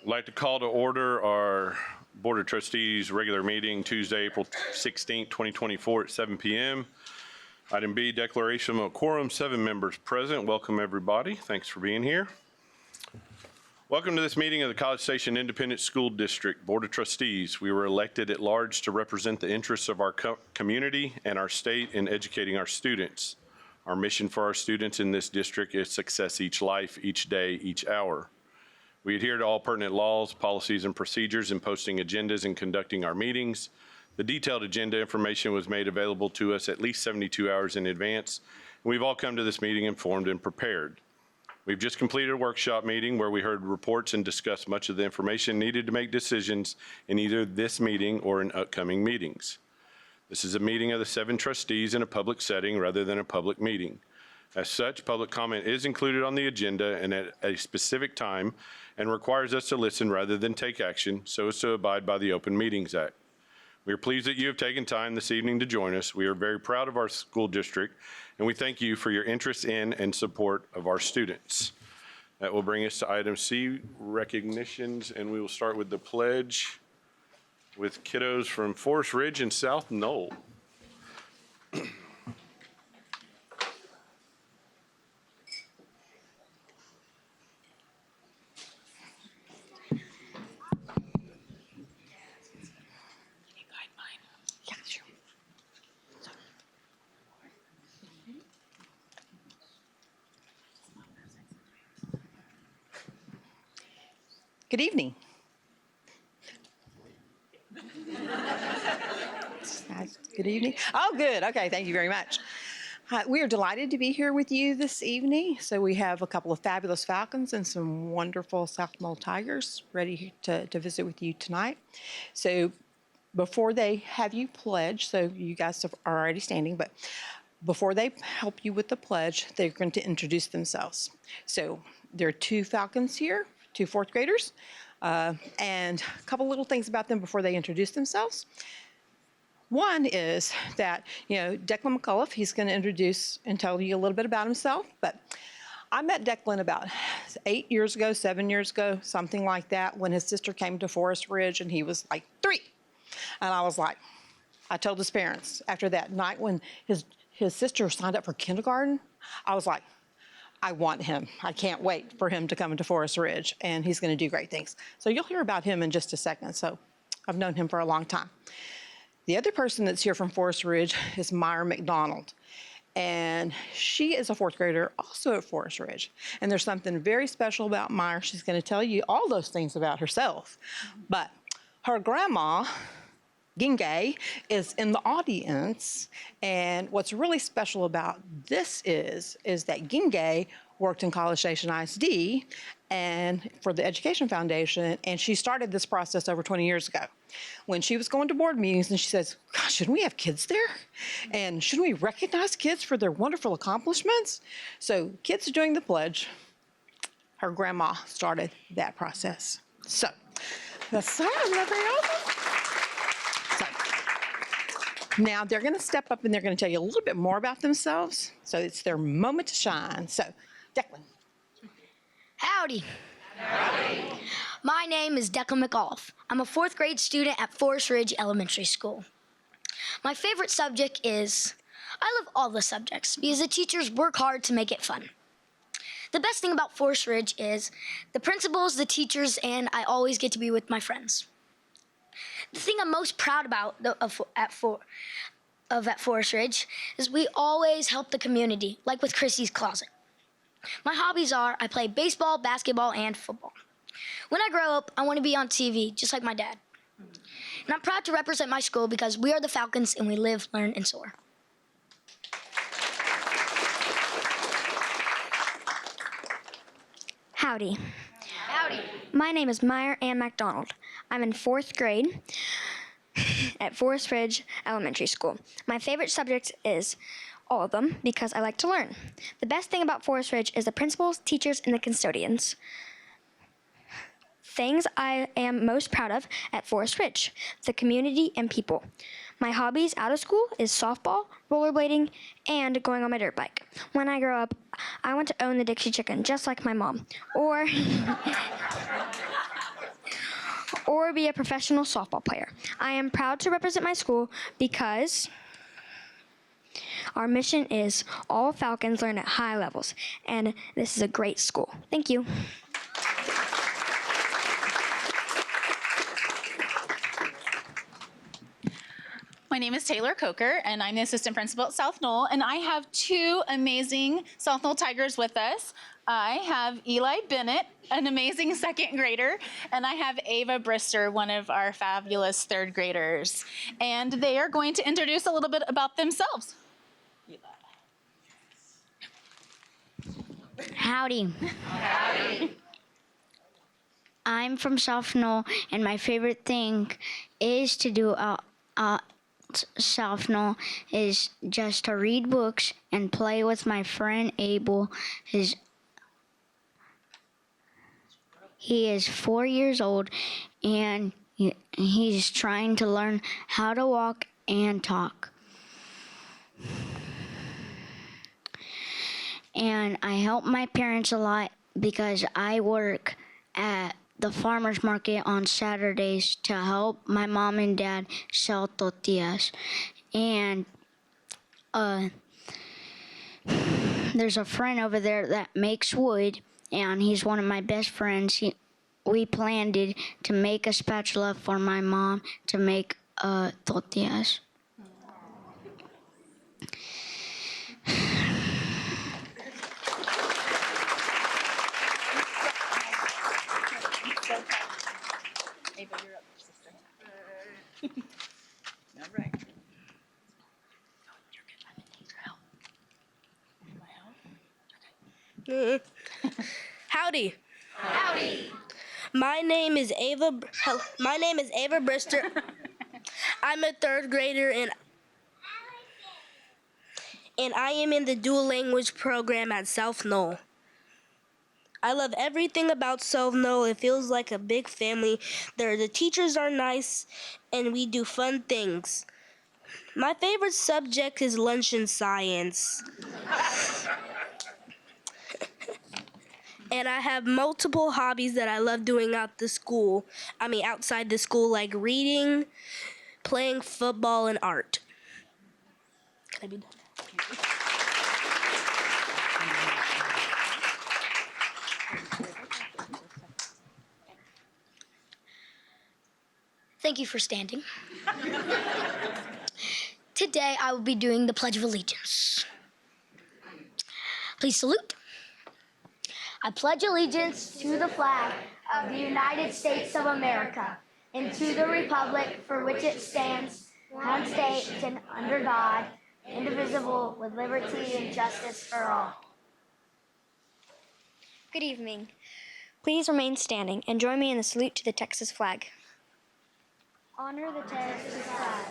I'd like to call to order our Board of Trustees regular meeting Tuesday, April 16, 2024 at 7 p.m. Item B, declaration of a quorum, 7 members present. Welcome, everybody. Thanks for being here. Welcome to this meeting of the College Station Independent School District Board of Trustees. We were elected at large to represent the interests of our community and our state in educating our students. Our mission for our students in this district is success each life, each day, each hour. We adhere to all pertinent laws, policies, and procedures in posting agendas and conducting our meetings. The detailed agenda information was made available to us at least 72 hours in advance. We've all come to this meeting informed and prepared. We've just completed a workshop meeting where we heard reports and discussed much of the information needed to make decisions in either this meeting or in upcoming meetings. This is a meeting of the 7 trustees in a public setting rather than a public meeting. As such, public comment is included on the agenda and at a specific time and requires us to listen rather than take action so as to abide by the Open Meetings Act. We are pleased that you have taken time this evening to join us. We are very proud of our school district, and we thank you for your interest in and support of our students. That will bring us to item C, recognitions, and we will start with the pledge with kiddos from Forest Ridge and South Knoll. Good evening. Good evening. Oh, good. Okay, thank you very much. We are delighted to be here with you this evening. So we have a couple of fabulous falcons and some wonderful South Knoll tigers ready to visit with you tonight. So before they have you pledge, so you guys are already standing, but before they help you with the pledge, they're going to introduce themselves. So there are 2 falcons here, 2 4th graders, and a couple little things about them before they introduce themselves. One is that, Declan McCullough, he's going to introduce and tell you a little bit about himself, but I met Declan about 8 years ago, 7 years ago, something like that, when his sister came to Forest Ridge and he was like 3. And I was like, I told his parents after that night when his sister signed up for kindergarten, I was like, I want him. I can't wait for him to come into Forest Ridge, and he's going to do great things. So you'll hear about him in just a second. So I've known him for a long time. The other person that's here from Forest Ridge is Myra McDonald, and she is a 4th grader also at Forest Ridge. And there's something very special about Myra. She's going to tell you all those things about herself. But her grandma, Ginge, is in the audience, and what's really special about this is that Ginge worked in College Station ISD and for the Education Foundation, and she started this process over 20 years ago. When she was going to board meetings and she says, gosh, shouldn't we have kids there? And shouldn't we recognize kids for their wonderful accomplishments? So kids are doing the pledge. Her grandma started that process. So that's very awesome. Now they're going to step up and they're going to tell you a little bit more about themselves. So it's their moment to shine. So, Declan. Howdy. Howdy. My name is Declan McAuliffe. I'm a 4th grade student at Forest Ridge Elementary School. My favorite subject is, I love all the subjects because the teachers work hard to make it fun. The best thing about Forest Ridge is the principals, the teachers, and I always get to be with my friends. The thing I'm most proud about at Forest Ridge is we always help the community, like with Chrissy's Closet. My hobbies are I play baseball, basketball, and football. When I grow up, I want to be on TV, just like my dad. And I'm proud to represent my school because we are the Falcons and we live, learn, and soar. Howdy. Howdy. My name is Myra Ann MacDonald. I'm in 4th grade at Forest Ridge Elementary School. My favorite subject is all of them because I like to learn. The best thing about Forest Ridge is the principals, teachers, and the custodians. Things I am most proud of at Forest Ridge, the community and people. My hobbies out of school is softball, rollerblading, and going on my dirt bike. When I grow up, I want to own the Dixie Chicken, just like my mom. Or or be a professional softball player. I am proud to represent my school because our mission is all Falcons learn at high levels, and this is a great school. Thank you. My name is Taylor Coker, and I'm the assistant principal at South Knoll, and I have two amazing South Knoll Tigers with us. I have Eli Bennett, an amazing second grader, and I have Ava Brister, one of our fabulous third graders. And they are going to introduce a little bit about themselves. Howdy. I'm from South Knoll, and my favorite thing is to do South Knoll is just to read books and play with my friend Abel. He is 4 years old, and he's trying to learn how to walk and talk. And I help my parents a lot because I work at the farmer's market on Saturdays to help my mom and dad sell tortillas. And there's a friend over there that makes wood, and he's one of my best friends. We planned to make a spatula for my mom to make tortillas. Ava, you're up, sister. All right. Howdy. Howdy. My name is Ava Brister. I'm a third grader and I am in the dual language program at South Knoll. I love everything about South Knoll. It feels like a big family. The teachers are nice and we do fun things. My favorite subject is lunch and science. And I have multiple hobbies that I love doing outside the school, like reading, playing football, and art. Can I be done? Thank you for standing. Today I will be doing the Pledge of Allegiance. Please salute. I pledge allegiance to the flag of the United States of America and to the republic for which it stands, one state and under God, indivisible, with liberty and justice for all. Good evening. Please remain standing and join me in the salute to the Texas flag. Honor the Texas flag.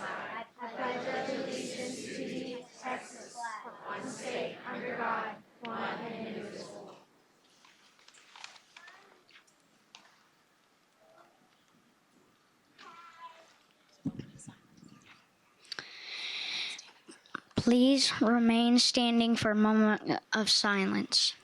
I pledge allegiance to the Texas flag, one state under God, one and indivisible. Please remain standing for a moment of silence.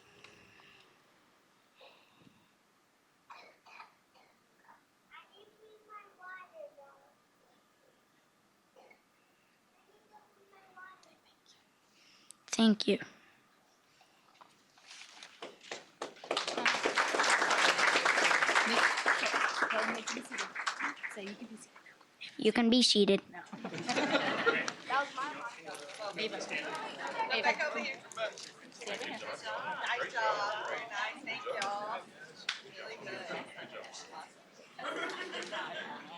Thank you. You can be seated. Ava. Back over here. Nice job. Very nice. Thank y'all. Really good.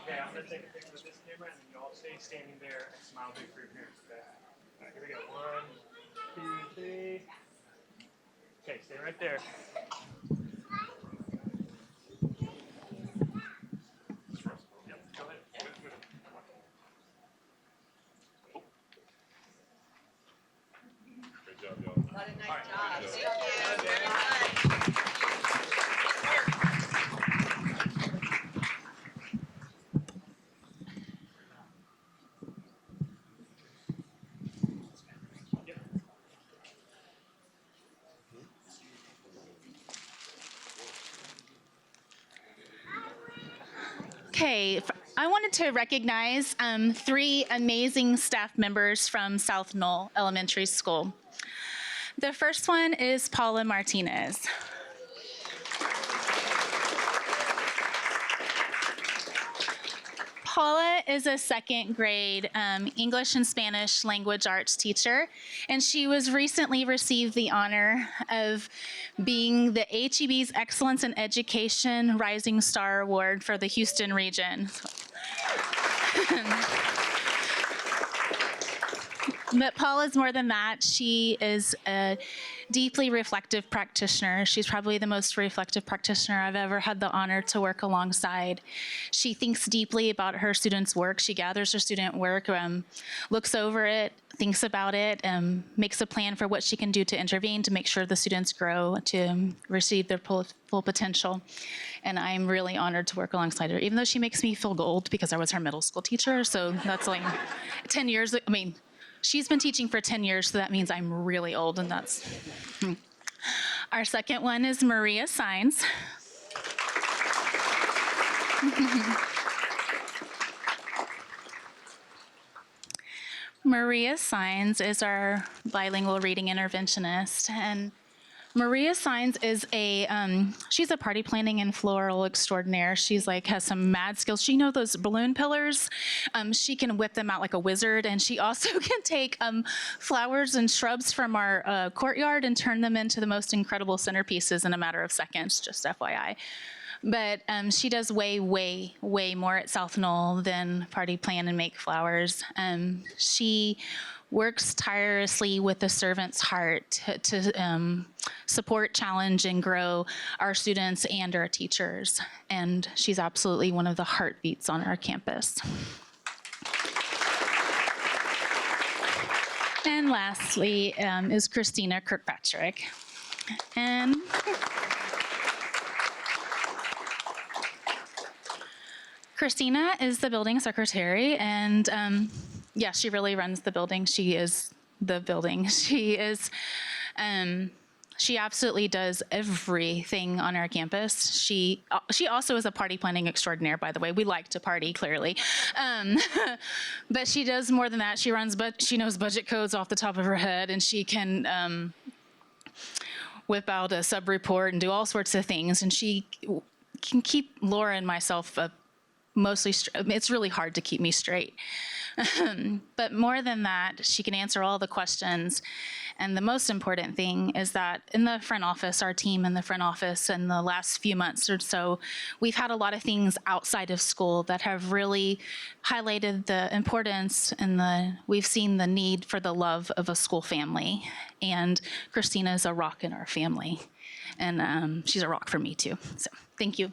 Okay, I'm gonna take a picture with this camera and then you all stay standing there and smile big for your parents, okay? All right, here we go. 1, 2, 3. Okay, stay right there. Yep, go ahead. Move it. Good job, y'all. What a nice job. Thank you. Very nice. Okay, I wanted to recognize 3 amazing staff members from South Knoll Elementary School. The first one is Paula Martinez. Paula is a second grade English and Spanish language arts teacher, and she was recently received the honor of being the HEB's Excellence in Education Rising Star Award for the Houston region. But Paula's more than that. She is a deeply reflective practitioner. She's probably the most reflective practitioner I've ever had the honor to work alongside. She thinks deeply about her students' work. She gathers her student work, looks over it, thinks about it, makes a plan for what she can do to intervene to make sure the students grow to receive their full potential. And I'm really honored to work alongside her, even though she makes me feel old because I was her middle school teacher. So that's like 10 years, I mean, she's been teaching for 10 years, so that means I'm really old, and that's... Our second one is Maria Sines. Maria Sines is our bilingual reading interventionist, and Maria Sines is she's a party planning and floral extraordinaire. She's has some mad skills. She knows those balloon pillars. She can whip them out like a wizard, and she also can take flowers and shrubs from our courtyard and turn them into the most incredible centerpieces in a matter of seconds, just FYI. But she does way, way, way more at South Knoll than party plan and make flowers. She works tirelessly with a servant's heart to support, challenge, and grow our students and our teachers. And she's absolutely one of the heartbeats on our campus. And lastly is Christina Kirkpatrick. And Christina is the building secretary, and yeah, she really runs the building. She is the building. She absolutely does everything on our campus. She also is a party planning extraordinaire, by the way. We like to party, clearly. But she does more than that. She knows budget codes off the top of her head, and she can whip out a sub-report and do all sorts of things. And she can keep Laura and myself mostly it's really hard to keep me straight. But more than that, she can answer all the questions. And the most important thing is that in the front office, our team in the front office in the last few months or so, we've had a lot of things outside of school that have really highlighted the importance and we've seen the need for the love of a school family. And Christina is a rock in our family. And she's a rock for me too. So thank you.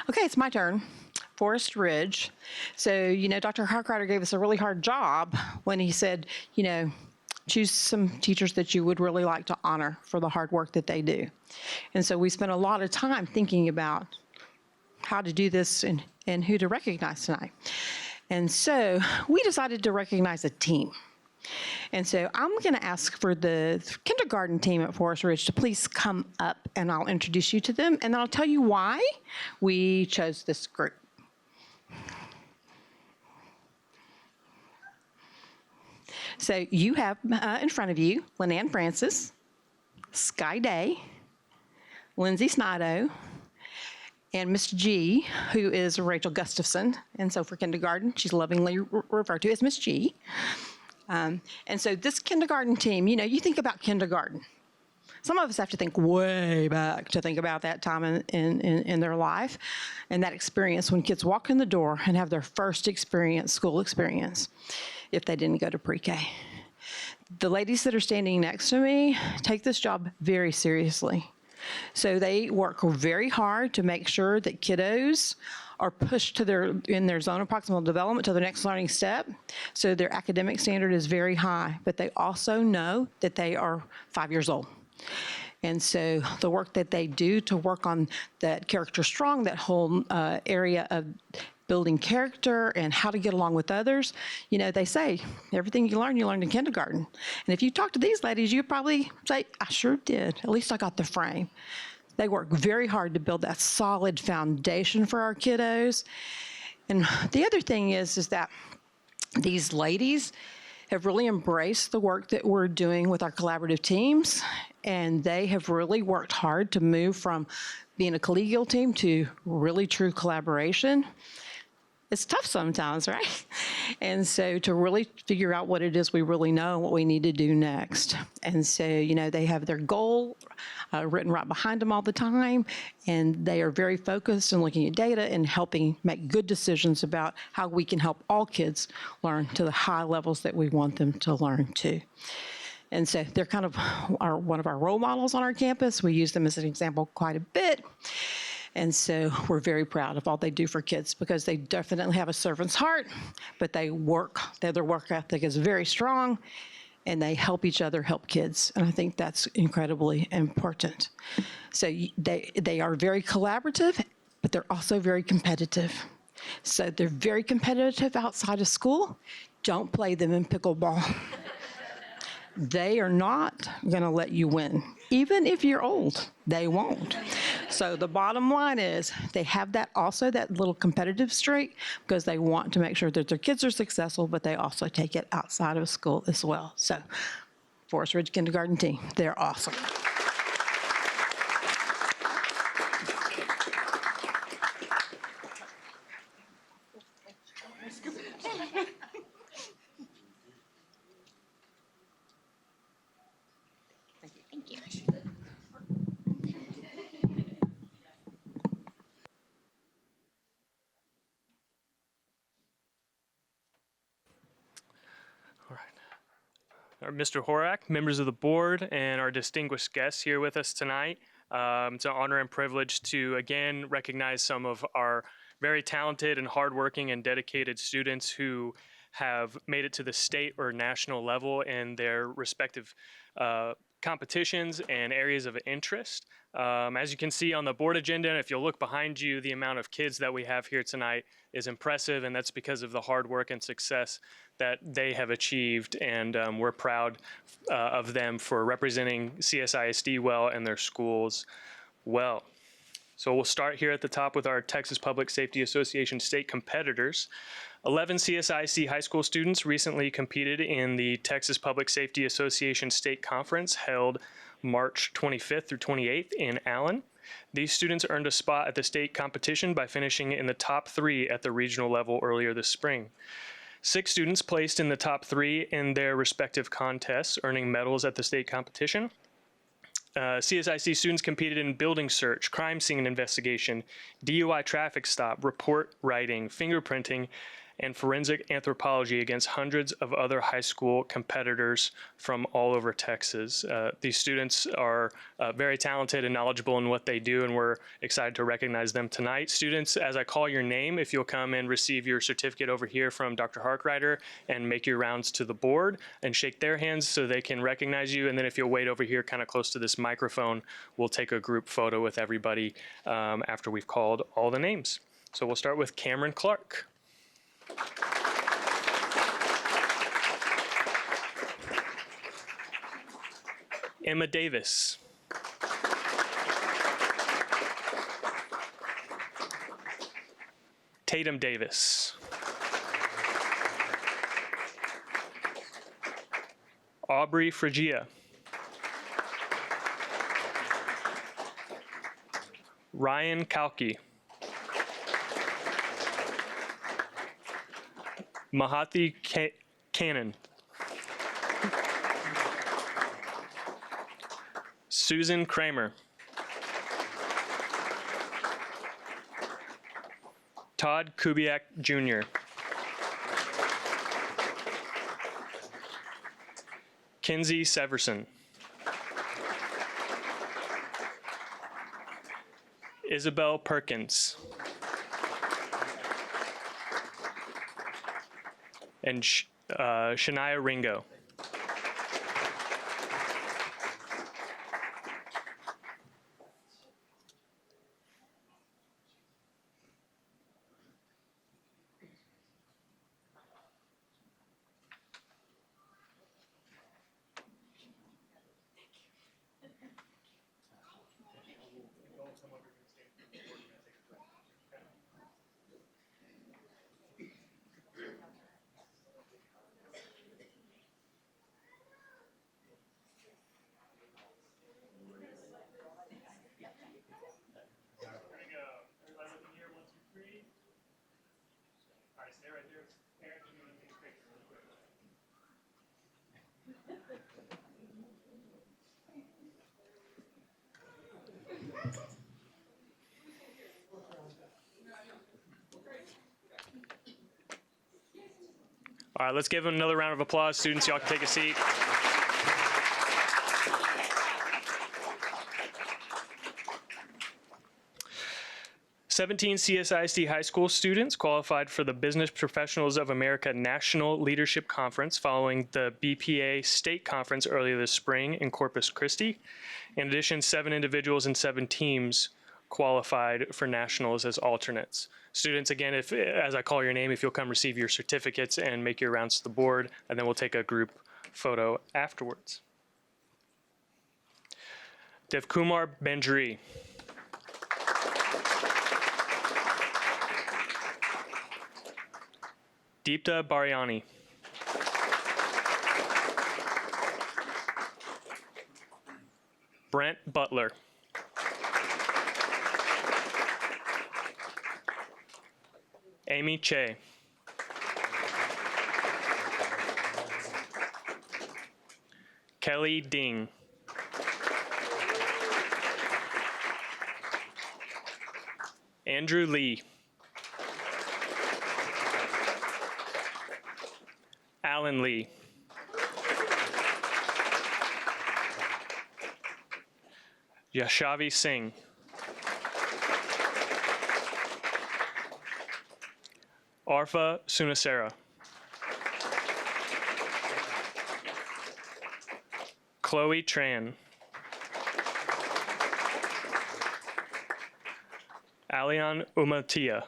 Okay, it's my turn. Forest Ridge. So, Dr. Harkrider gave us a really hard job when he said, choose some teachers that you would really like to honor for the hard work that they do. And so we spent a lot of time thinking about how to do this and who to recognize tonight. And so we decided to recognize a team. And so I'm going to ask for the kindergarten team at Forest Ridge to please come up, and I'll introduce you to them, and then I'll tell you why we chose this group. So you have in front of you Lynanne Francis, Sky Day, Lindsay Snido, and Miss G, who is Rachel Gustafson. And so for kindergarten, she's lovingly referred to as Miss G. And so this kindergarten team, you think about kindergarten. Some of us have to think way back to think about that time in their life and that experience when kids walk in the door and have their first school experience, if they didn't go to pre-K. The ladies that are standing next to me take this job very seriously. So they work very hard to make sure that kiddos are pushed in their zone of proximal development to the next learning step. So their academic standard is very high, but they also know that they are 5 years old. And so the work that they do to work on that character strong, that whole area of building character and how to get along with others, you know, they say everything you learn in kindergarten. And if you talk to these ladies, you'd probably say, I sure did. At least I got the frame. They work very hard to build that solid foundation for our kiddos. And the other thing is that these ladies have really embraced the work that we're doing with our collaborative teams, and they have really worked hard to move from being a collegial team to really true collaboration. It's tough sometimes, right? And so to really figure out what it is we really know and what we need to do next. And so, you know, they have their goal written right behind them all the time, and they are very focused on looking at data and helping make good decisions about how we can help all kids learn to the high levels that we want them to learn to. And so they're kind of one of our role models on our campus. We use them as an example quite a bit. And so we're very proud of all they do for kids because they definitely have a servant's heart, but their work ethic is very strong, and they help each other help kids. And I think that's incredibly important. So they are very collaborative, but they're also very competitive. So they're very competitive outside of school. Don't play them in pickleball. They are not going to let you win. Even if you're old, they won't. So the bottom line is they have that little competitive streak because they want to make sure that their kids are successful, but they also take it outside of school as well. So Forest Ridge Kindergarten team, they're awesome. Mr. Horak, members of the board, and our distinguished guests here with us tonight. It's an honor and privilege to again recognize some of our very talented and hardworking and dedicated students who have made it to the state or national level in their respective competitions and areas of interest. As you can see on the board agenda, and if you'll look behind you, the amount of kids that we have here tonight is impressive, and that's because of the hard work and success that they have achieved, and we're proud of them for representing CSISD well and their schools well. So we'll start here at the top with our Texas Public Safety Association state competitors. 11 CSISD high school students recently competed in the Texas Public Safety Association State Conference held March 25th through 28th in Allen. These students earned a spot at the state competition by finishing in the top 3 at the regional level earlier this spring. 6 students placed in the top 3 in their respective contests, earning medals at the state competition. CSIC students competed in building search, crime scene investigation, DUI traffic stop, report writing, fingerprinting, and forensic anthropology against hundreds of other high school competitors from all over Texas. These students are very talented and knowledgeable in what they do, and we're excited to recognize them tonight. Students, as I call your name, if you'll come and receive your certificate over here from Dr. Harkrider and make your rounds to the board and shake their hands so they can recognize you. And then if you'll wait over here kind of close to this microphone, we'll take a group photo with everybody after we've called all the names. So we'll start with Cameron Clark. Emma Davis. Tatum Davis. Aubrey Frigia. Ryan Kalki. Mahathi Cannon. Susan Kramer. Todd Kubiak Jr. Kinsey Severson. Isabel Perkins. And Shania Ringo. All right, let's give them another round of applause. Students, y'all can take a seat. CSISD high school students qualified for the Business Professionals of America National Leadership Conference following the BPA State Conference earlier this spring in Corpus Christi. In addition, 7 individuals and 7 teams qualified for nationals as alternates. Students, again, if as I call your name, if you'll come receive your certificates and make your rounds to the board, and then we'll take a group photo afterwards. Devkumar Benjri. Deepta Bariani. Brent Butler. Amy Che. Kelly Ding. Andrew Lee. Alan Lee. Yashavi Singh. Arfa Sunasera. Chloe Tran. Alian Umatia.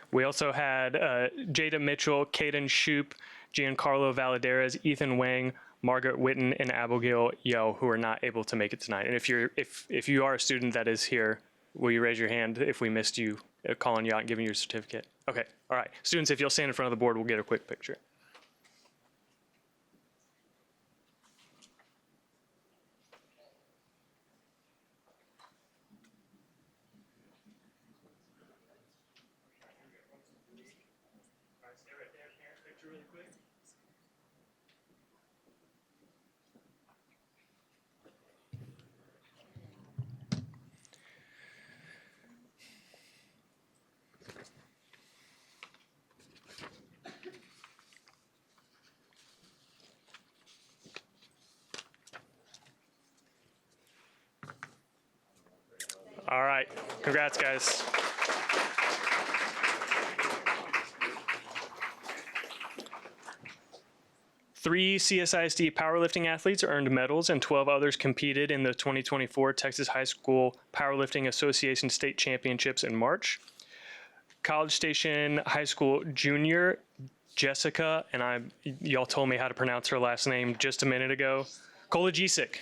We also had Jada Mitchell, Caden Shoup, Giancarlo Valadares, Ethan Wang, Margaret Witten, and Abigail Yo, who are not able to make it tonight. And if you are a student that is here, will you raise your hand if we missed you, calling you out and giving you your certificate? Okay, all right. Students, if you'll stand in front of the board, we'll get a quick picture. All right, congrats, guys. Three CSISD powerlifting athletes earned medals and 12 others competed in the 2024 Texas High School Powerlifting Association State Championships in March. College Station High School junior Jessica, and y'all told me how to pronounce her last name just a minute ago, Kolajicic.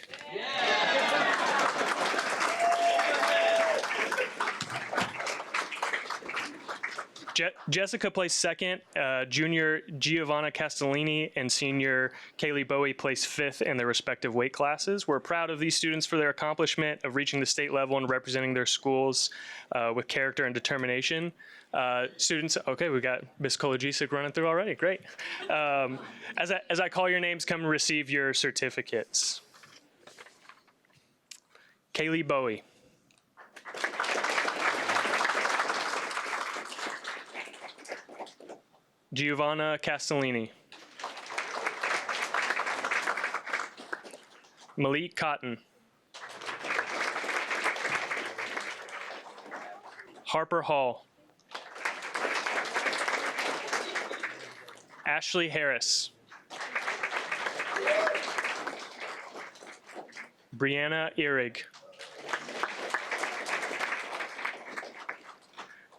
Jessica placed second, junior Giovanna Castellini and senior Kaylee Bowie placed fifth in their respective weight classes. We're proud of these students for their accomplishment of reaching the state level and representing their schools with character and determination. Students, okay, we got Ms. Kolajicic running through already, great. As I call your names, come and receive your certificates. Kaylee Bowie. Giovanna Castellini. Malik Cotton. Harper Hall. Ashley Harris. Brianna Ihrig.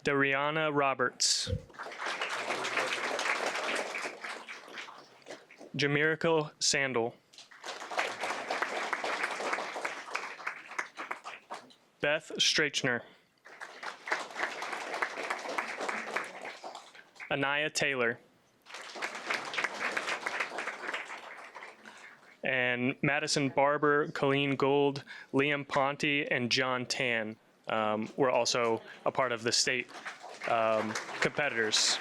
Dariana Roberts. Jamirica Sandel. Beth Strachner. Anaya Taylor. And Madison Barber, Colleen Gould, Liam Ponte, and John Tan were also a part of the state competitors.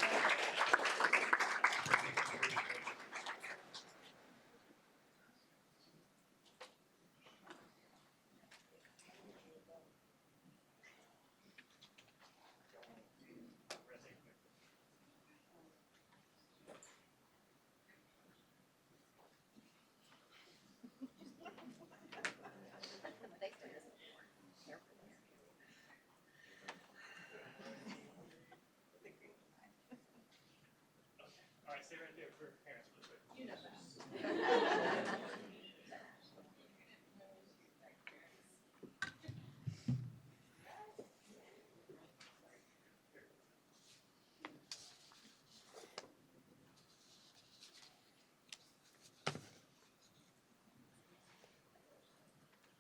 stay right there for parents, please.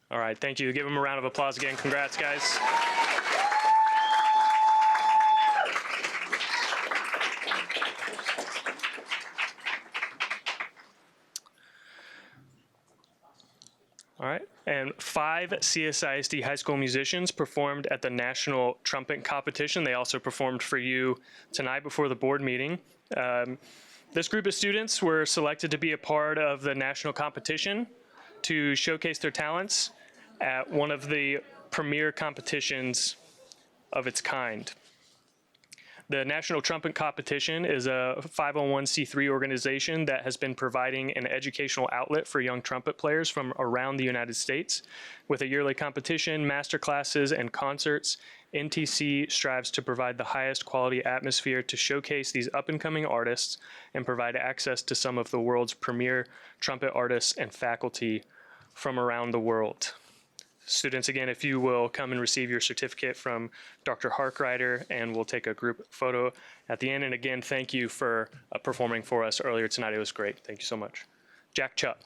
All right, thank you. Give them a round of applause again. Congrats, guys. All right, and 5 CSISD high school musicians performed at the National Trumpet Competition. They also performed for you tonight before the board meeting. This group of students were selected to be a part of the national competition to showcase their talents at one of the premier competitions of its kind. The National Trumpet Competition is a 501c3 organization that has been providing an educational outlet for young trumpet players from around the United States. With a yearly competition, master classes, and concerts, NTC strives to provide the highest quality atmosphere to showcase these up-and-coming artists and provide access to some of the world's premier trumpet artists and faculty from around the world. Students, again, if you will come and receive your certificate from Dr. Harkrider, and we'll take a group photo at the end. And again, thank you for performing for us earlier tonight. It was great. Thank you so much. Jack Chupp.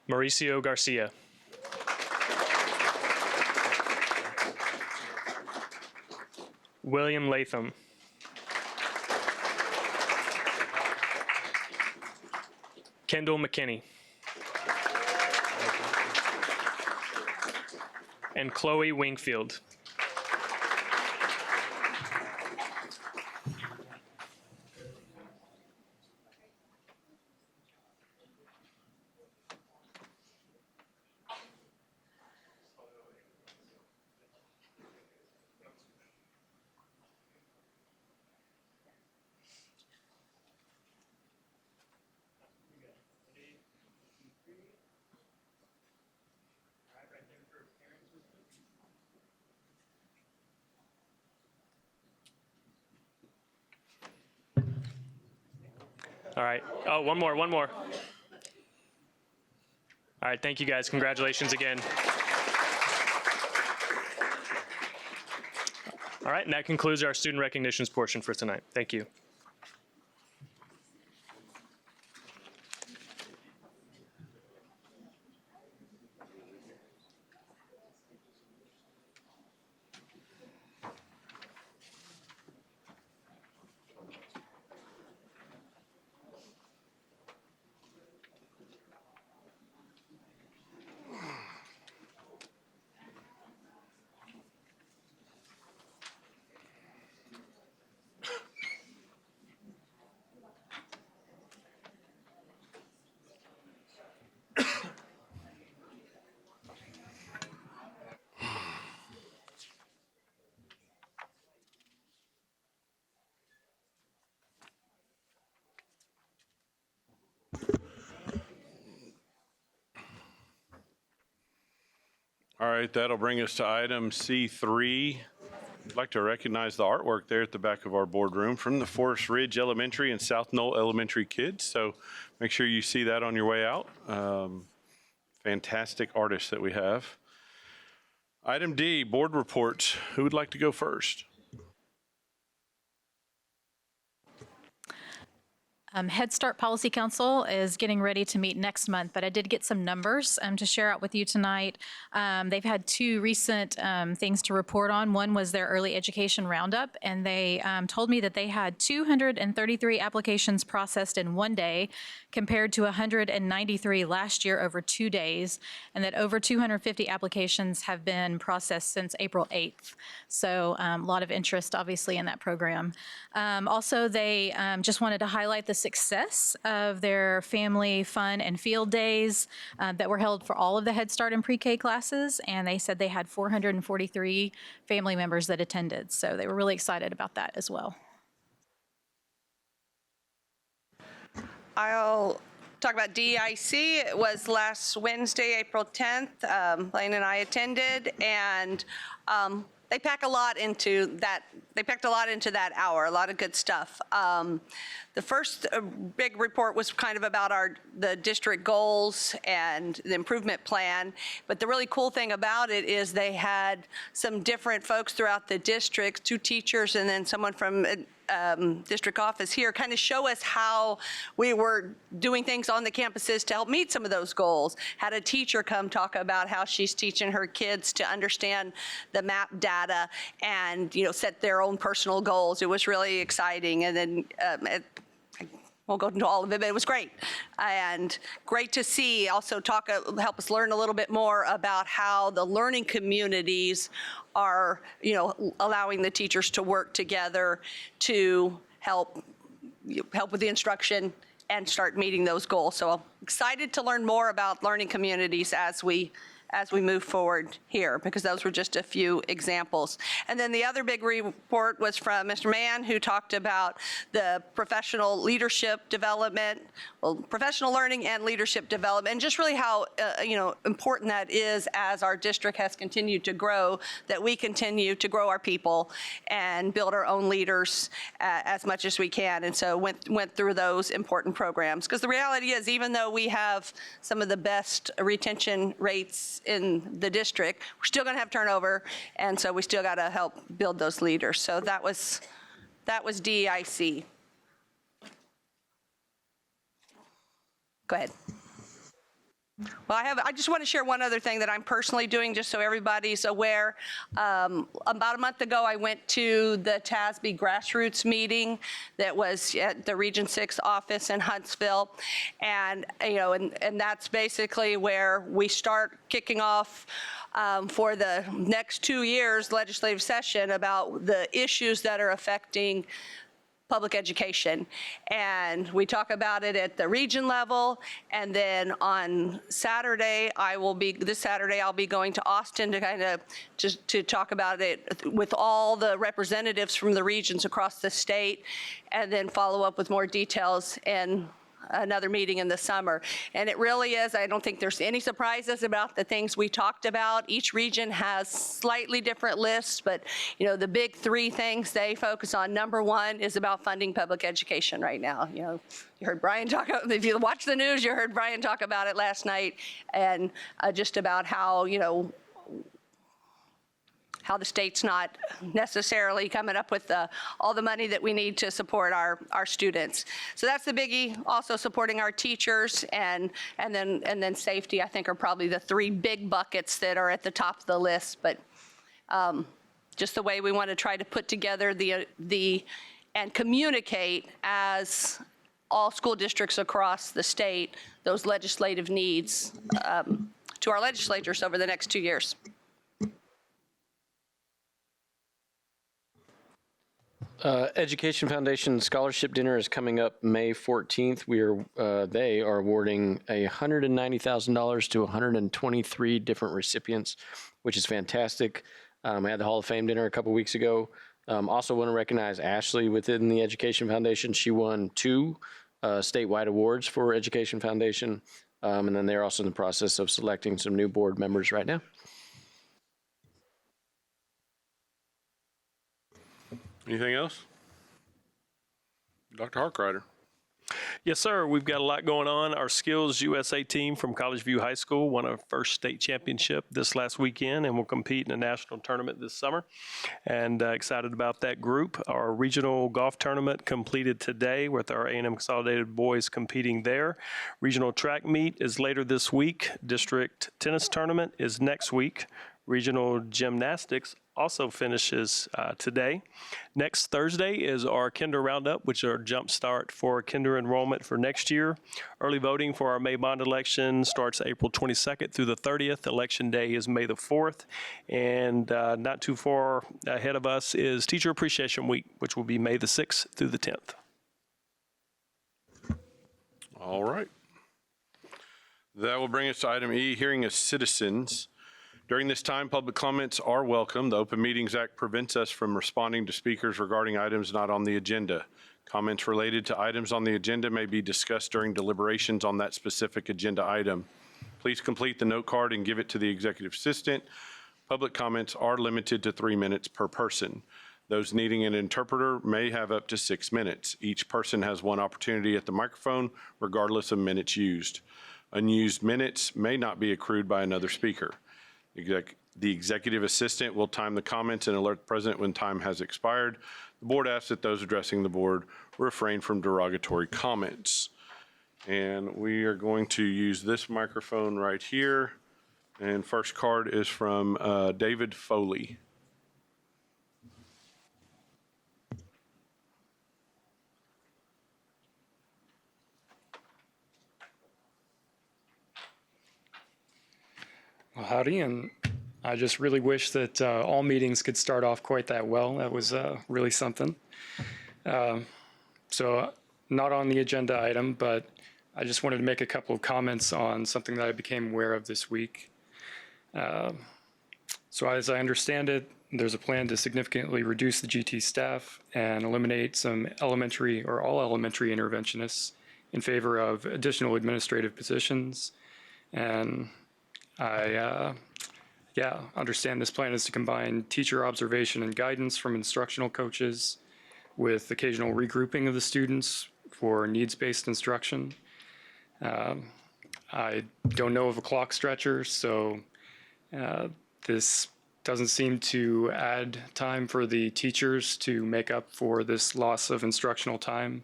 Mauricio Garcia. William Latham. Kendall McKinney. And Chloe Wingfield. All right. Oh, one more. All right, thank you guys. Congratulations again. All right, and that concludes our student recognitions portion for tonight. Thank you. All right, that'll bring us to item C3. I'd like to recognize the artwork there at the back of our boardroom from the Forest Ridge Elementary and South Knoll Elementary kids. So make sure you see that on your way out. Fantastic artists that we have. Item D, board reports. Who would like to go first? Head Start Policy Council is getting ready to meet next month, but I did get some numbers to share out with you tonight. They've had 2 recent things to report on. One was their early education roundup, and they told me that they had 233 applications processed in 1 day compared to 193 last year over 2 days, and that over 250 applications have been processed since April 8th. So a lot of interest, obviously, in that program. Also, they just wanted to highlight the success of their family fun and field days that were held for all of the Head Start and pre-K classes, and they said they had 443 family members that attended. So they were really excited about that as well. I'll talk about DIC. It was last Wednesday, April 10th. Blaine and I attended, and they pack a lot into that. They packed a lot into that hour, a lot of good stuff. The first big report was kind of about the district goals and the improvement plan. But the really cool thing about it is they had some different folks throughout the district, 2 teachers and then someone from district office here, kind of show us how we were doing things on the campuses to help meet some of those goals. Had a teacher come talk about how she's teaching her kids to understand the map data and, set their own personal goals. It was really exciting. And then I won't go into all of it, but it was great. And great to see, also help us learn a little bit more about how the learning communities are, allowing the teachers to work together to help with the instruction and start meeting those goals. So I'm excited to learn more about learning communities as we move forward here, because those were just a few examples. And then the other big report was from Mr. Mann, who talked about the professional leadership development, professional learning and leadership development, and just really how important that is as our district has continued to grow, that we continue to grow our people and build our own leaders as much as we can. And so went through those important programs, because the reality is, even though we have some of the best retention rates in the district, we're still going to have turnover, and so we still got to help build those leaders. So that was DEIC. Go ahead. Well, I just want to share one other thing that I'm personally doing, just so everybody's aware. About a month ago, I went to the TASB grassroots meeting that was at the Region 6 office in Huntsville. And, and that's basically where we start kicking off for the next 2 years legislative session about the issues that are affecting public education. And we talk about it at the region level. And then on Saturday, this Saturday, I'll be going to Austin to kind of just to talk about it with all the representatives from the regions across the state, and then follow up with more details in another meeting in the summer. And it really is, I don't think there's any surprises about the things we talked about. Each region has slightly different lists, but the big 3 things they focus on. Number 1 is about funding public education right now. You heard Brian talk, if you watch the news, you heard Brian talk about it last night, and just about how, how the state's not necessarily coming up with all the money that we need to support our students. So that's the biggie. Also supporting our teachers and then safety, I think, are probably the 3 big buckets that are at the top of the list. But just the way we want to try to put together and communicate as all school districts across the state those legislative needs to our legislatures over the next 2 years. Education Foundation Scholarship Dinner is coming up May 14th. They are awarding $190,000 to 123 different recipients, which is fantastic. I had the Hall of Fame dinner a couple weeks ago. Also want to recognize Ashley within the Education Foundation. She won 2 statewide awards for Education Foundation. And then they're also in the process of selecting some new board members right now. Anything else? Dr. Harkrider. Yes, sir. We've got a lot going on. Our Skills USA team from College View High School won our first state championship this last weekend and will compete in a national tournament this summer. And excited about that group. Our regional golf tournament completed today with our A&M Consolidated boys competing there. Regional track meet is later this week. District tennis tournament is next week. Regional gymnastics also finishes today. Next Thursday is our Kinder Roundup, which is our jump start for Kinder enrollment for next year. Early voting for our May bond election starts April 22nd through the 30th. Election day is May the 4th. And not too far ahead of us is Teacher Appreciation Week, which will be May the 6th through the 10th. All right. That will bring us to item E, hearing of citizens. During this time, public comments are welcome. The Open Meetings Act prevents us from responding to speakers regarding items not on the agenda. Comments related to items on the agenda may be discussed during deliberations on that specific agenda item. Please complete the note card and give it to the executive assistant Public comments are limited to 3 minutes per person. Those needing an interpreter may have up to 6 minutes. Each person has one opportunity at the microphone, regardless of minutes used. Unused minutes may not be accrued by another speaker. The executive assistant will time the comments and alert the president when time has expired. The board asks that those addressing the board refrain from derogatory comments. And we are going to use this microphone right here. And first card is from David Foley. Well, howdy, and I just really wish that all meetings could start off quite that well. That was really something. So not on the agenda item, but I just wanted to make a couple of comments on something that I became aware of this week. So as I understand it, there's a plan to significantly reduce the GT staff and eliminate some elementary or all elementary interventionists in favor of additional administrative positions. And I understand this plan is to combine teacher observation and guidance from instructional coaches with occasional regrouping of the students for needs-based instruction. I don't know of a clock stretcher, so this doesn't seem to add time for the teachers to make up for this loss of instructional time.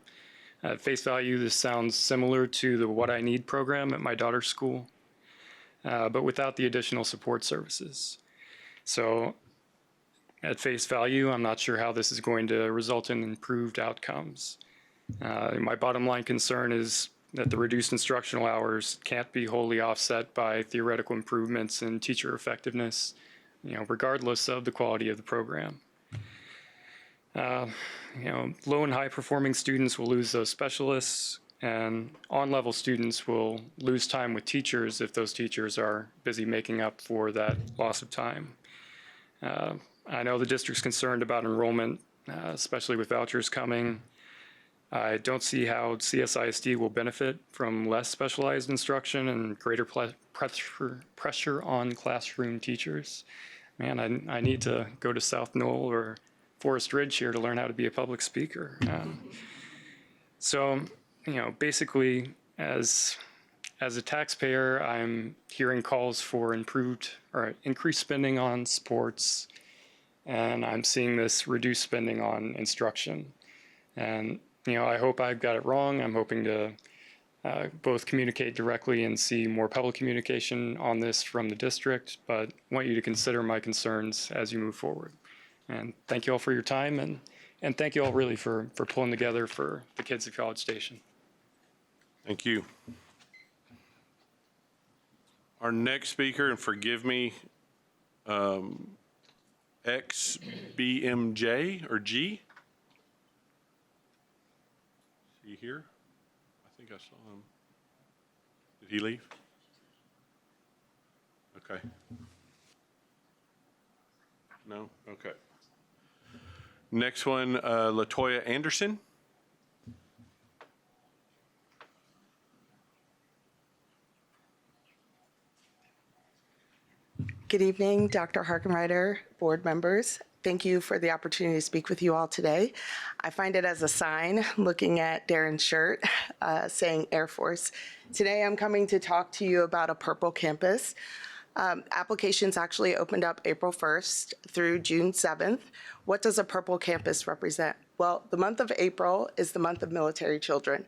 At face value, this sounds similar to the What I Need program at my daughter's school, but without the additional support services. So at face value, I'm not sure how this is going to result in improved outcomes. My bottom line concern is that the reduced instructional hours can't be wholly offset by theoretical improvements in teacher effectiveness, regardless of the quality of the program. Low and high performing students will lose those specialists, and on-level students will lose time with teachers if those teachers are busy making up for that loss of time. I know the district's concerned about enrollment, especially with vouchers coming. I don't see how CSISD will benefit from less specialized instruction and greater pressure on classroom teachers. Man, I need to go to South Knoll or Forest Ridge here to learn how to be a public speaker. So, basically, as a taxpayer, I'm hearing calls for increased spending on sports, and I'm seeing this reduced spending on instruction. And I hope I've got it wrong. I'm hoping to both communicate directly and see more public communication on this from the district, but want you to consider my concerns as you move forward. And thank you all for your time, and thank you all really for pulling together for the kids at College Station. Thank you. Our next speaker, and forgive me, XBMJ or G? Is he here? I think I saw him. Did he leave? Okay. No? Okay. Next one, LaToya Anderson. Good evening, Dr. Harkenrider, board members. Thank you for the opportunity to speak with you all today. I find it as a sign, looking at Darren's shirt, saying Air Force. Today I'm coming to talk to you about a purple campus. Applications actually opened up April 1st through June 7th. What does a purple campus represent? Well, the month of April is the month of military children.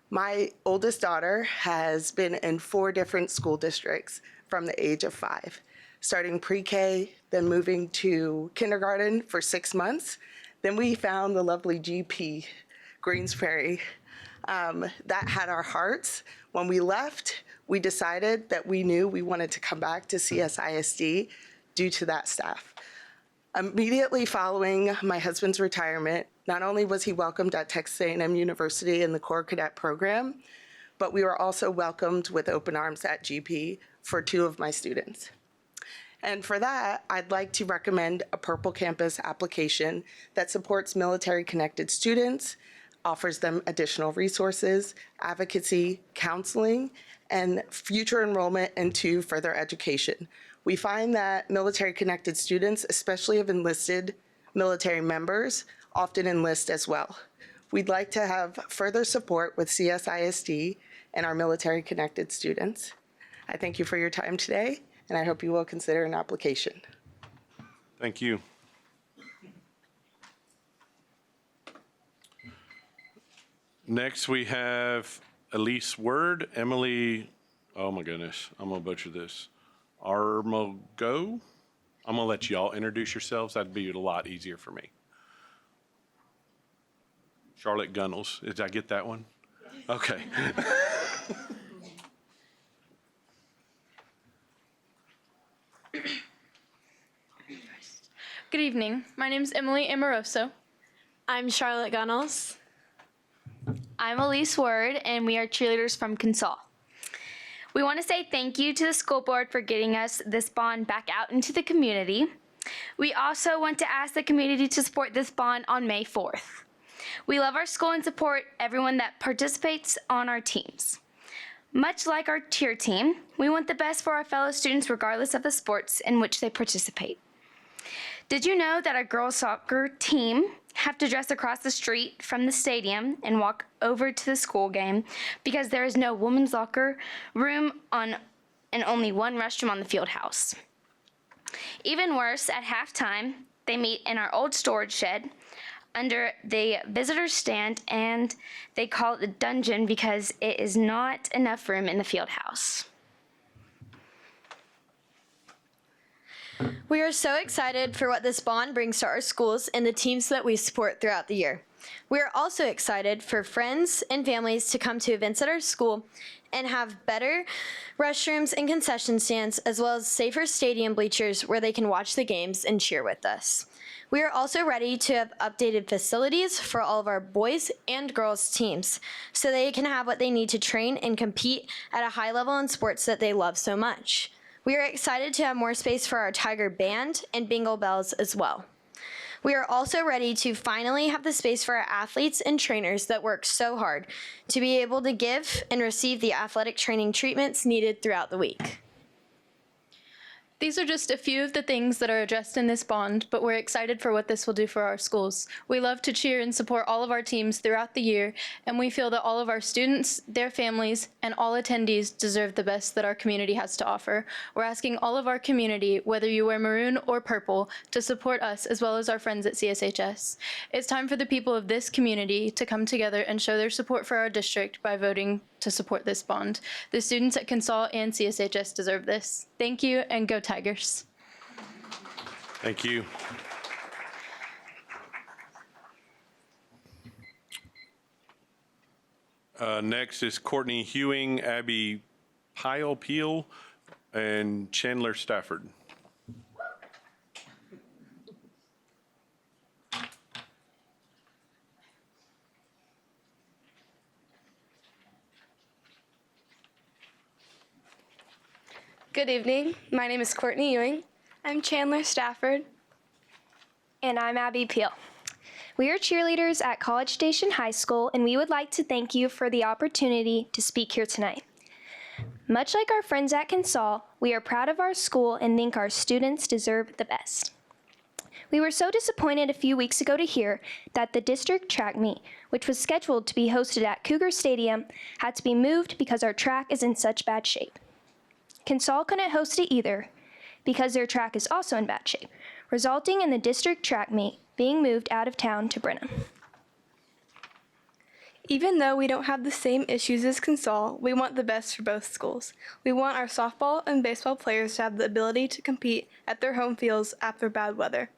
My oldest daughter has been in 4 different school districts from the age of 5. Starting pre-K, then moving to kindergarten for 6 months. Then we found the lovely GP, Greens Ferry. That had our hearts. When we left, we decided that we knew we wanted to come back to CSISD due to that staff. Immediately following my husband's retirement, not only was he welcomed at Texas A&M University in the Corps Cadet program, but we were also welcomed with open arms at GP for 2 of my students. And for that, I'd like to recommend a Purple Campus application that supports military-connected students, offers them additional resources, advocacy, counseling, and future enrollment into further education. We find that military-connected students, especially of enlisted military members, often enlist as well. We'd like to have further support with CSISD and our military-connected students. I thank you for your time today, and I hope you will consider an application. Thank you. Next, we have Elise Word, Emily, oh my goodness, I'm gonna butcher this. Armogo? I'm gonna let y'all introduce yourselves. That'd be a lot easier for me. Charlotte Gunnels, did I get that one? Okay. Good evening. My name is Emily Amoroso. I'm Charlotte Gunnels. I'm Elise Word, and we are cheerleaders from Consol. We want to say thank you to the school board for getting us this bond back out into the community. We also want to ask the community to support this bond on May 4th. We love our school and support everyone that participates on our teams. Much like our cheer team, we want the best for our fellow students regardless of the sports in which they participate. Did you know that our girls soccer team have to dress across the street from the stadium and walk over to the school game because there is no women's locker room and only one restroom on the field house? Even worse, at halftime, they meet in our old storage shed under the visitor stand, and they call it the dungeon because it is not enough room in the field house. We are so excited for what this bond brings to our schools and the teams that we support throughout the year. We are also excited for friends and families to come to events at our school and have better restrooms and concession stands, as well as safer stadium bleachers where they can watch the games and cheer with us. We are also ready to have updated facilities for all of our boys and girls teams so they can have what they need to train and compete at a high level in sports that they love so much. We are excited to have more space for our Tiger Band and Bingo Bells as well. We are also ready to finally have the space for our athletes and trainers that work so hard to be able to give and receive the athletic training treatments needed throughout the week. These are just a few of the things that are addressed in this bond, but we're excited for what this will do for our schools. We love to cheer and support all of our teams throughout the year, and we feel that all of our students, their families, and all attendees deserve the best that our community has to offer. We're asking all of our community, whether you wear maroon or purple, to support us as well as our friends at CSHS. It's time for the people of this community to come together and show their support for our district by voting to support this bond. The students at Consol and CSHS deserve this. Thank you, and go Tigers. Thank you. Next is Courtney Hewing, Abby Peel, and Chandler Stafford. Good evening. My name is Courtney Ewing. I'm Chandler Stafford. And I'm Abby Peel. We are cheerleaders at College Station High School, and we would like to thank you for the opportunity to speak here tonight. Much like our friends at Consol, we are proud of our school and think our students deserve the best. We were so disappointed a few weeks ago to hear that the district track meet, which was scheduled to be hosted at Cougar Stadium, had to be moved because our track is in such bad shape. Consol couldn't host it either because their track is also in bad shape, resulting in the district track meet being moved out of town to Brenham. Even though we don't have the same issues as Consol, we want the best for both schools. We want our softball and baseball players to have the ability to compete at their home fields after bad weather.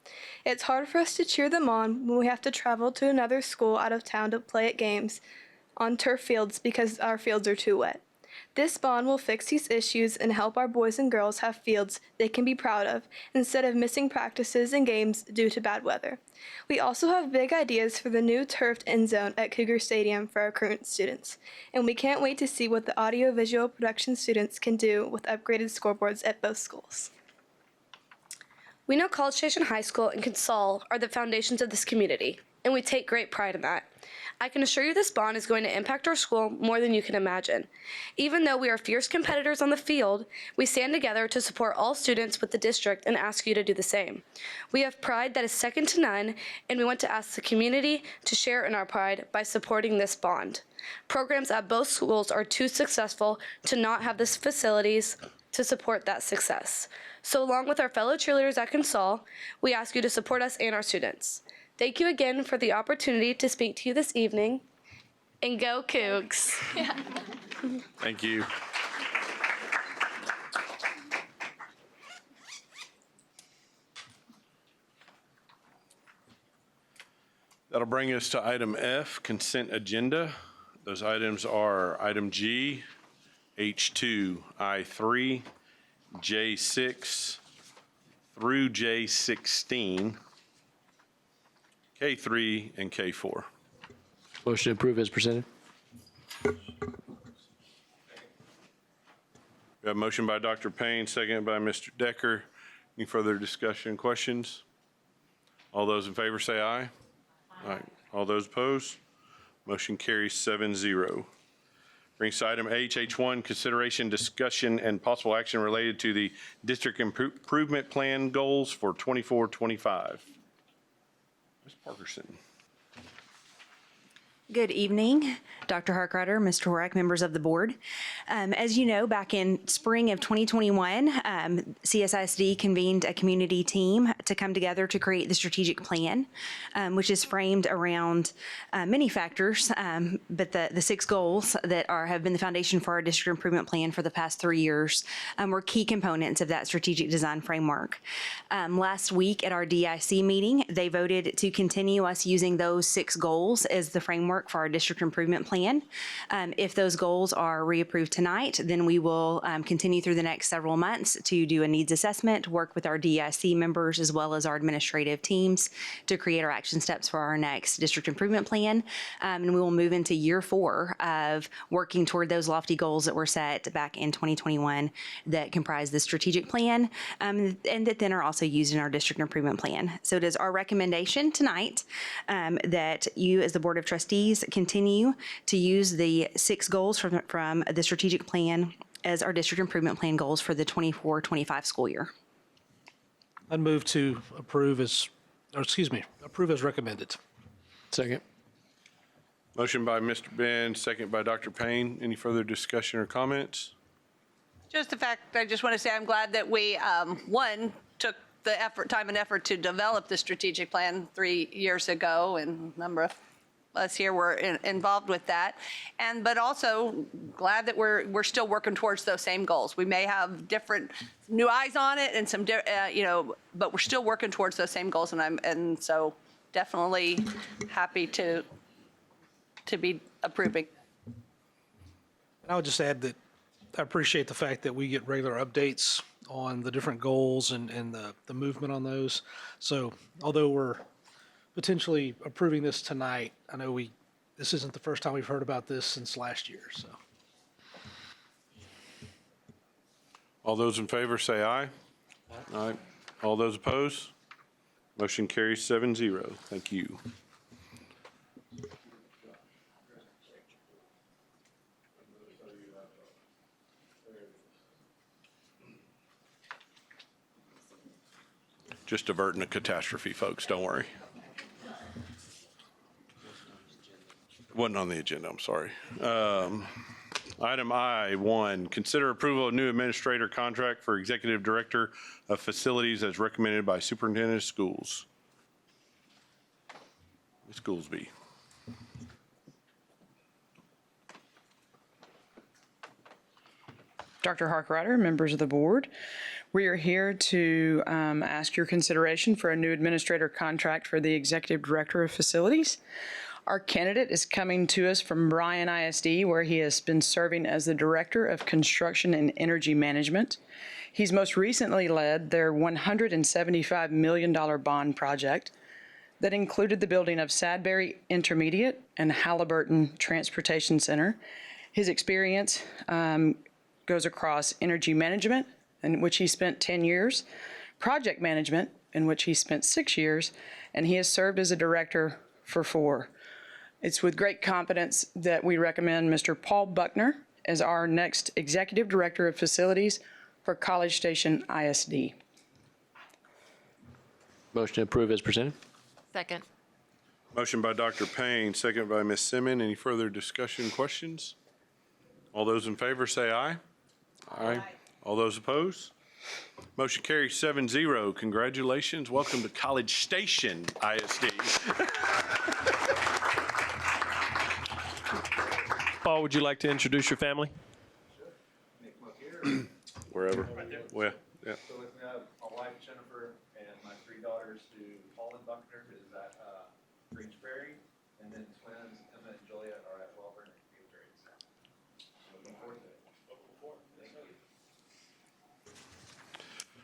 It's hard for us to cheer them on when we have to travel to another school out of town to play at games on turf fields because our fields are too wet. This bond will fix these issues and help our boys and girls have fields they can be proud of instead of missing practices and games due to bad weather. We also have big ideas for the new turfed end zone at Cougar Stadium for our current students, and we can't wait to see what the audio-visual production students can do with upgraded scoreboards at both schools. We know College Station High School and Consol are the foundations of this community, and we take great pride in that. I can assure you this bond is going to impact our school more than you can imagine. Even though we are fierce competitors on the field, we stand together to support all students with the district and ask you to do the same. We have pride that is second to none, and we want to ask the community to share in our pride by supporting this bond. Programs at both schools are too successful to not have the facilities to support that success. So along with our fellow cheerleaders at CONSOL, we ask you to support us and our students. Thank you again for the opportunity to speak to you this evening, and go Cougs! Thank you. That'll bring us to item F, consent agenda. Those items are item G, H2, I3, J6 through J16, K3, and K4. Motion to approve as presented. We have a motion by Dr. Payne, second by Mr. Decker. Any further discussion, questions? All those in favor say aye. Aye. All those opposed? Motion carries 7-0. Brings to item H, H1, consideration, discussion, and possible action related to the district improvement plan goals for 24-25. Ms. Parkerson. Good evening, Dr. Harkrider, Mr. Horak, members of the board. As you know, back in spring of 2021, CSISD convened a community team to come together to create the strategic plan, which is framed around many factors, but the 6 goals that have been the foundation for our district improvement plan for the past 3 years were key components of that strategic design framework. Last week at our DIC meeting, they voted to continue us using those 6 goals as the framework for our district improvement plan. If those goals are reapproved tonight, then we will continue through the next several months to do a needs assessment, work with our DIC members as well as our administrative teams to create our action steps for our next district improvement plan. And we will move into year 4 of working toward those lofty goals that were set back in 2021 that comprise the strategic plan and that then are also used in our district improvement plan. So it is our recommendation tonight that you as the Board of Trustees continue to use the 6 goals from the strategic plan as our district improvement plan goals for the 24-25 school year. I'd move to approve as recommended. Second. Motion by Mr. Ben, second by Dr. Payne. Any further discussion or comments? Just the fact, I just want to say I'm glad that we, one, took the time and effort to develop the strategic plan 3 years ago, and a number of us here were involved with that, but also glad that we're still working towards those same goals. We may have different new eyes on it and some, but we're still working towards those same goals, and so definitely happy to be approving. And I would just add that I appreciate the fact that we get regular updates on the different goals and the movement on those. So although we're potentially approving this tonight, I know this isn't the first time we've heard about this since last year, so. All those in favor say aye. Aye. All those opposed? Motion carries 7-0. Thank you. Just averting a catastrophe, folks, don't worry. Wasn't on the agenda, I'm sorry. Item I1, consider approval of new administrator contract for Executive Director of Facilities as recommended by Superintendent of Schools. Ms. Goolsby. Dr. Harkrider, members of the board, we are here to ask your consideration for a new administrator contract for the Executive Director of Facilities. Our candidate is coming to us from Bryan ISD, where he has been serving as the Director of Construction and Energy Management. He's most recently led their $175 million bond project that included the building of Sadbury Intermediate and Halliburton Transportation Center. His experience goes across energy management, in which he spent 10 years, project management, in which he spent 6 years, and he has served as a director for 4. It's with great confidence that we recommend Mr. Paul Buckner as our next Executive Director of Facilities for College Station ISD. Motion to approve as presented. Second. Motion by Dr. Payne, second by Ms. Simmons. Any further discussion, questions? All those in favor say aye. Aye. All those opposed? Motion carries 7-0. Congratulations. Welcome to College Station ISD. Paul, would you like to introduce your family? Wherever. Well, yeah. So with me, I have my wife Jennifer and my 3 daughters, who Paul and Buckner is at Greens Prairie, and then twins Emma and Juliet are at Welborn and eighth grade. Looking forward to it. Thank you.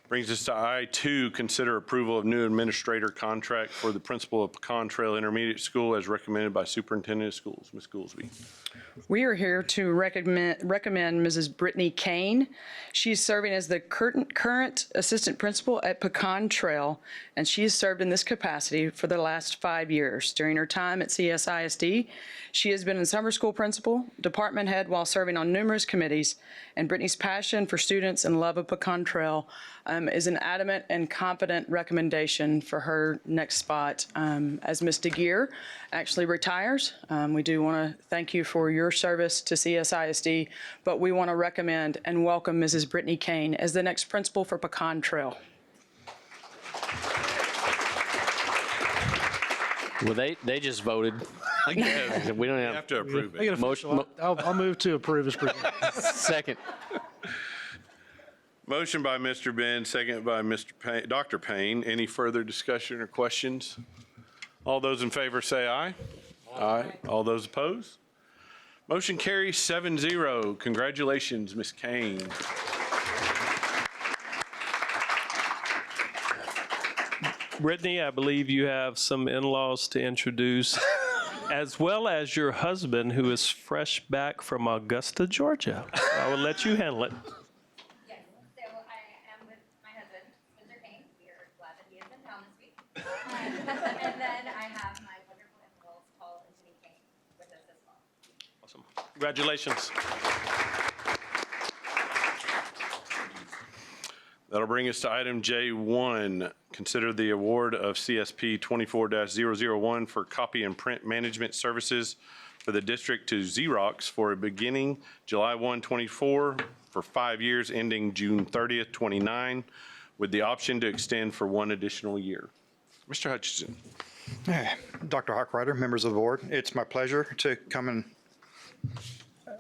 Brings us to I-2, consider approval of new administrator contract for the principal of Pecan Trail Intermediate School as recommended by Superintendent of Schools. Ms. Goolsby. We are here to recommend Mrs. Brittany Kane. She's serving as the current assistant principal at Pecan Trail, and she has served in this capacity for the last 5 years. During her time at CSISD, she has been a summer school principal, department head while serving on numerous committees, and Brittany's passion for students and love of Pecan Trail is an adamant and confident recommendation for her next spot. As Ms. DeGear actually retires, we do want to thank you for your service to CSISD, but we want to recommend and welcome Mrs. Brittany Kane as the next principal for Pecan Trail. Well, they just voted. Yeah, We don't you have to approve Make it. it official. I'll move to approve as presented. Second. Motion by Mr. Ben, second by Mr. Payne, Dr. Payne. Any further discussion or questions? All those in favor say aye. Aye. All those opposed? Motion carries 7-0. Congratulations, Ms. Kane. Brittany, I believe you have some in-laws to introduce, as well as your husband, who is fresh back from Augusta, Georgia. I will let you handle it. Yes, so I am with my husband, Mr. Kane. We are glad that he is in town this week. And then I have my wonderful in-laws, Paul and Jenny Kane, with us as well. Awesome. Congratulations. That'll bring us to item J1. Consider the award of CSP 24-001 for copy and print management services for the district to Xerox for a beginning July 1, 24 for 5 years ending June 30th, 29, with the option to extend for 1 additional year. Mr. Hutchinson. Dr. Hochreiter, members of the board, it's my pleasure to come and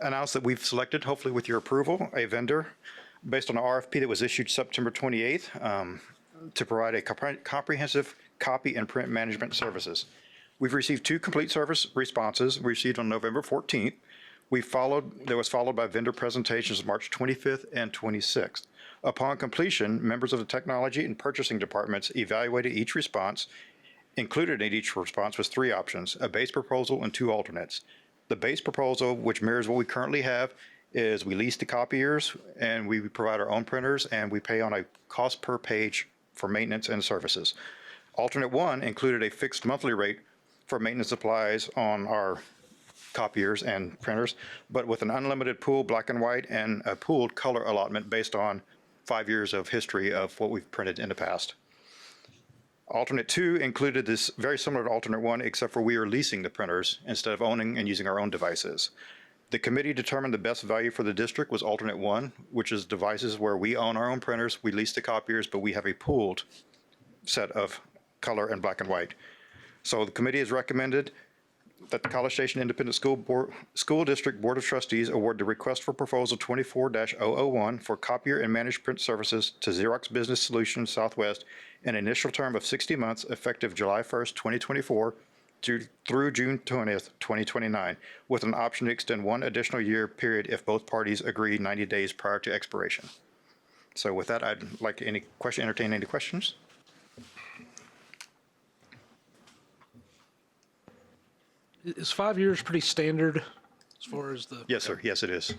announce that we've selected, hopefully with your approval, a vendor based on an RFP that was issued September 28th to provide a comprehensive copy and print management services. We've received 2 complete service responses received on November 14th. That was followed by vendor presentations March 25th and 26th. Upon completion, members of the technology and purchasing departments evaluated each response. Included in each response was 3 options, a base proposal and 2 alternates. The base proposal, which mirrors what we currently have, is we lease the copiers and we provide our own printers and we pay on a cost per page for maintenance and services. Alternate 1 included a fixed monthly rate for maintenance supplies on our copiers and printers, but with an unlimited pool black and white and a pooled color allotment based on 5 years of history of what we've printed in the past. Alternate 2 included this very similar to alternate 1, except for we are leasing the printers instead of owning and using our own devices. The committee determined the best value for the district was alternate 1, which is devices where we own our own printers, we lease the copiers, but we have a pooled set of color and black and white. So the committee has recommended that the College Station Independent School District Board of Trustees award the request for proposal 24-001 for copier and managed print services to Xerox Business Solutions Southwest, an initial term of 60 months effective July 1st, 2024 through June 20th, 2029, with an option to extend 1 additional year period if both parties agree 90 days prior to expiration. So with that, I'd like to entertain any questions. Is 5 years pretty standard as far as the? Yes, sir. Yes, it is.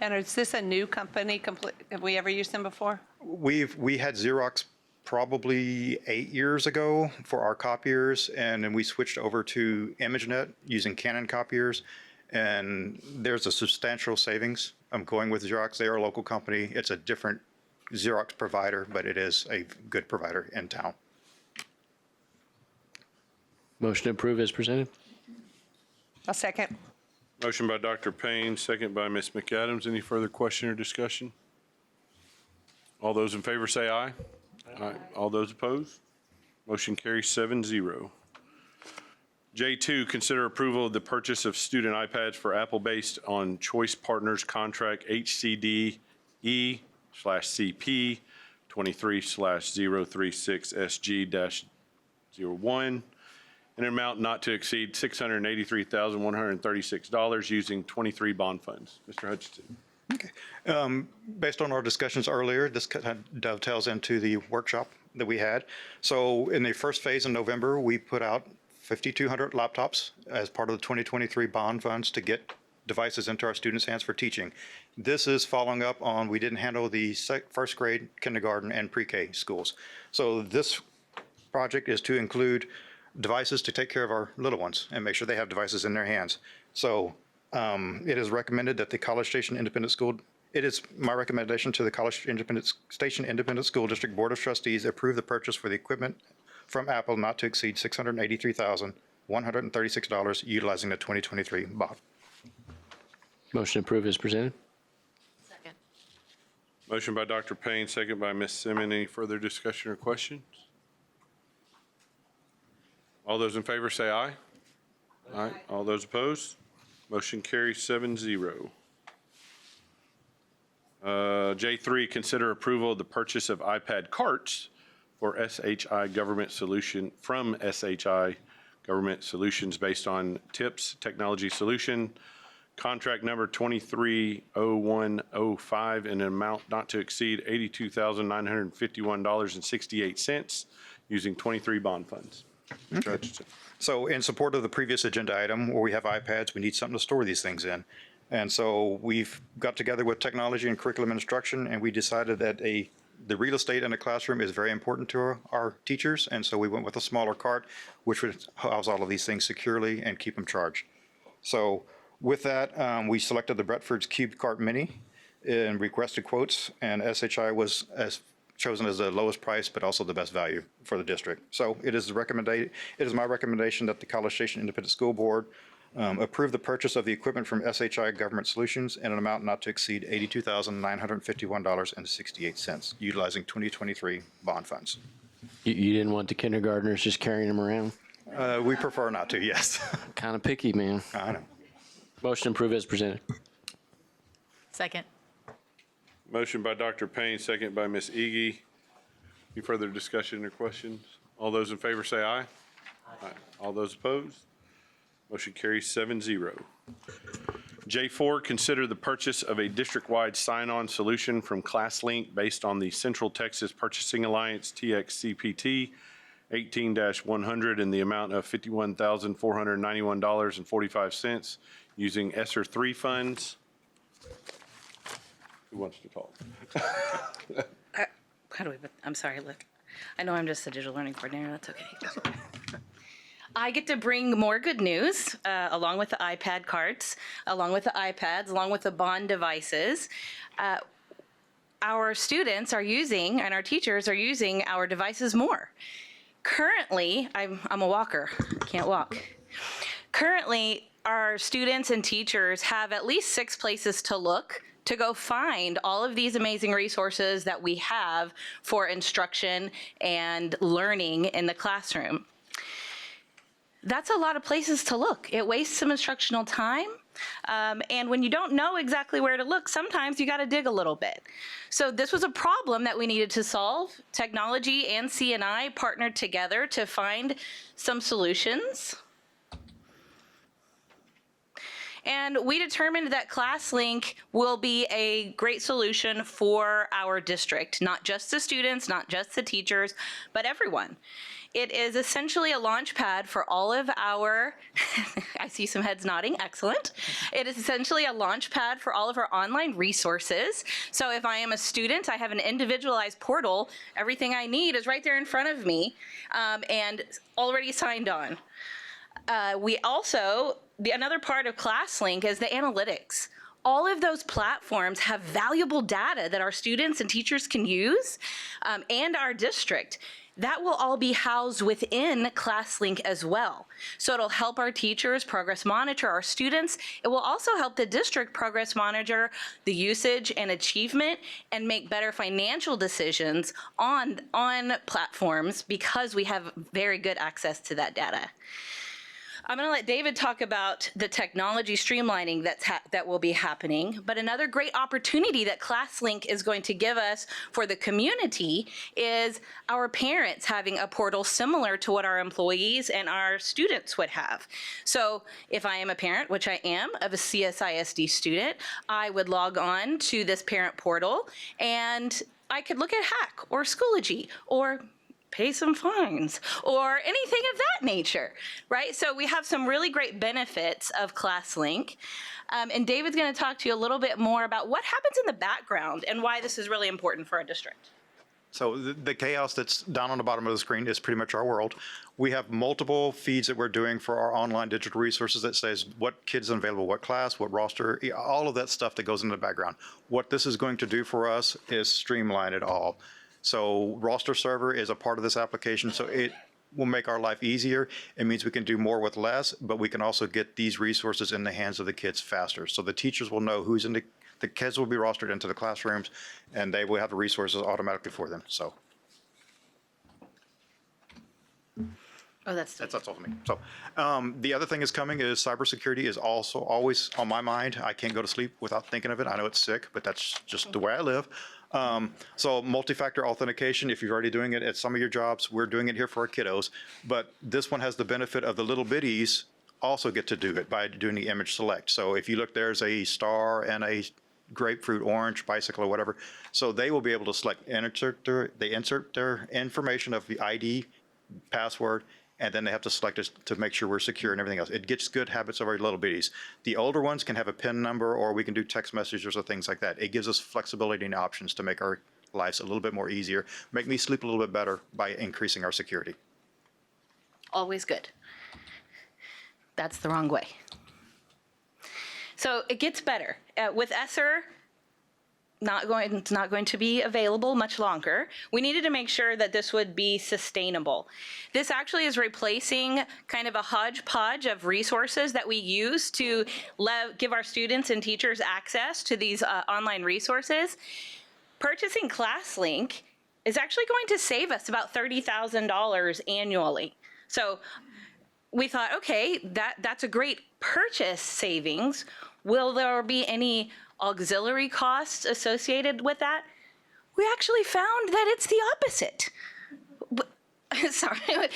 And is this a new company? Have we ever used them before? We had Xerox probably 8 years ago for our copiers, and then we switched over to ImageNet using Canon copiers, and there's a substantial savings. I'm going with Xerox. They are a local company. It's a different Xerox provider, but it is a good provider in town. Motion to approve as presented. A second. Motion by Dr. Payne, second by Ms. McAdams. Any further question or discussion? All those in favor say aye. Aye. All those opposed? Motion carries 7-0. J2, consider approval of the purchase of student iPads for Apple based on Choice Partners Contract HCDE/CP 23/036SG-01, an amount not to exceed $683,136 using 23 bond funds. Mr. Hutchinson. Based on our discussions earlier, this kind of dovetails into the workshop that we had. So in the first phase in November, we put out 5,200 laptops as part of the 2023 bond funds to get devices into our students' hands for teaching. This is following up on, we didn't handle the first grade, kindergarten, and pre-K schools. So this project is to include devices to take care of our little ones and make sure they have devices in their hands. So it is recommended that the College Station Independent School, it is my recommendation to the College Station Independent School District Board of Trustees approve the purchase for the equipment from Apple not to exceed $683,136 utilizing the 2023 bond. Motion to approve as presented. Second. Motion by Dr. Payne, second by Ms. Simmons. Any further discussion or questions? All those in favor say aye. Aye. All those opposed? Motion carries 7-0. J3, consider approval of the purchase of iPad carts for SHI Government Solution from SHI Government Solutions based on TIPS Technology Solution, contract number 230105, in an amount not to exceed $82,951.68 using 23 bond funds. Mr. Hutchinson. So in support of the previous agenda item where we have iPads, we need something to store these things in. And so we've got together with technology and curriculum instruction, and we decided that the real estate in the classroom is very important to our teachers. And so we went with a smaller cart, which would house all of these things securely and keep them charged. So with that, we selected the Bradford's Cube Cart Mini and requested quotes, and SHI was chosen as the lowest price, but also the best value for the district. So it is my recommendation that the College Station Independent School Board approve the purchase of the equipment from SHI Government Solutions in an amount not to exceed $82,951.68, utilizing 2023 bond funds. You didn't want the kindergartners just carrying them around? We prefer not to, yes. Kind of picky, man. I know. Motion to approve as presented. Second. Motion by Dr. Payne, second by Ms. Ege. Any further discussion or questions? All those in favor say aye. Aye. All those opposed? Motion carries 7-0. J4, consider the purchase of a district-wide sign-on solution from ClassLink based on the Central Texas Purchasing Alliance TXCPT 18-100 in the amount of $51,491.45 using ESSER 3 funds. Who wants to talk? I'm sorry, look. I know I'm just a digital learning coordinator. That's okay. I get to bring more good news along with the iPad carts, along with the iPads, along with the bond devices. Our students are using and our teachers are using our devices more. Currently, I'm a walker, can't walk. Currently, our students and teachers have at least 6 places to look to go find all of these amazing resources that we have for instruction and learning in the classroom. That's a lot of places to look. It wastes some instructional time. And when you don't know exactly where to look, sometimes you got to dig a little bit. So this was a problem that we needed to solve. Technology and C&I partnered together to find some solutions. And we determined that ClassLink will be a great solution for our district, not just the students, not just the teachers, but everyone. It is essentially a launch pad for all of our, I see some heads nodding, excellent. It is essentially a launch pad for all of our online resources. So if I am a student, I have an individualized portal. Everything I need is right there in front of me and already signed on. We also, another part of ClassLink is the analytics. All of those platforms have valuable data that our students and teachers can use, and our district. That will all be housed within ClassLink as well. So it'll help our teachers progress monitor our students. It will also help the district progress monitor the usage and achievement and make better financial decisions on platforms because we have very good access to that data. I'm going to let David talk about the technology streamlining that will be happening. But another great opportunity that ClassLink is going to give us for the community is our parents having a portal similar to what our employees and our students would have. So if I am a parent, which I am, of a CSISD student, I would log on to this parent portal and I could look at HACK or Schoology or pay some fines or anything of that nature, right? So we have some really great benefits of ClassLink. And David's going to talk to you a little bit more about what happens in the background and why this is really important for our district. So the chaos that's down on the bottom of the screen is pretty much our world. We have multiple feeds that we're doing for our online digital resources that says what kids are available, what class, what roster, all of that stuff that goes in the background. What this is going to do for us is streamline it all. So roster server is a part of this application, so it will make our life easier. It means we can do more with less, but we can also get these resources in the hands of the kids faster. So the teachers will know who's in the kids will be rostered into the classrooms, and they will have the resources automatically for them. So oh, that's all for me. So the other thing is coming is cybersecurity is also always on my mind. I can't go to sleep without thinking of it. I know it's sick, but that's just the way I live. So multi-factor authentication, if you're already doing it at some of your jobs, we're doing it here for our kiddos. But this one has the benefit of the little bitties also get to do it by doing the image select. So if you look, there's a star and a grapefruit, orange, bicycle, or whatever. So they will be able to select, they insert their information of the ID, password, and then they have to select it to make sure we're secure and everything else. It gets good habits of our little bitties. The older ones can have a PIN number, or we can do text messages or things like that. It gives us flexibility and options to make our lives a little bit more easier, make me sleep a little bit better by increasing our security. Always good. That's the wrong way. So it gets better. With ESSER, it's not going to be available much longer. We needed to make sure that this would be sustainable. This actually is replacing kind of a hodgepodge of resources that we use to give our students and teachers access to these online resources. Purchasing ClassLink is actually going to save us about $30,000 annually. So we thought, okay, that's a great purchase savings. Will there be any auxiliary costs associated with that? We actually found that it's the opposite. Sorry,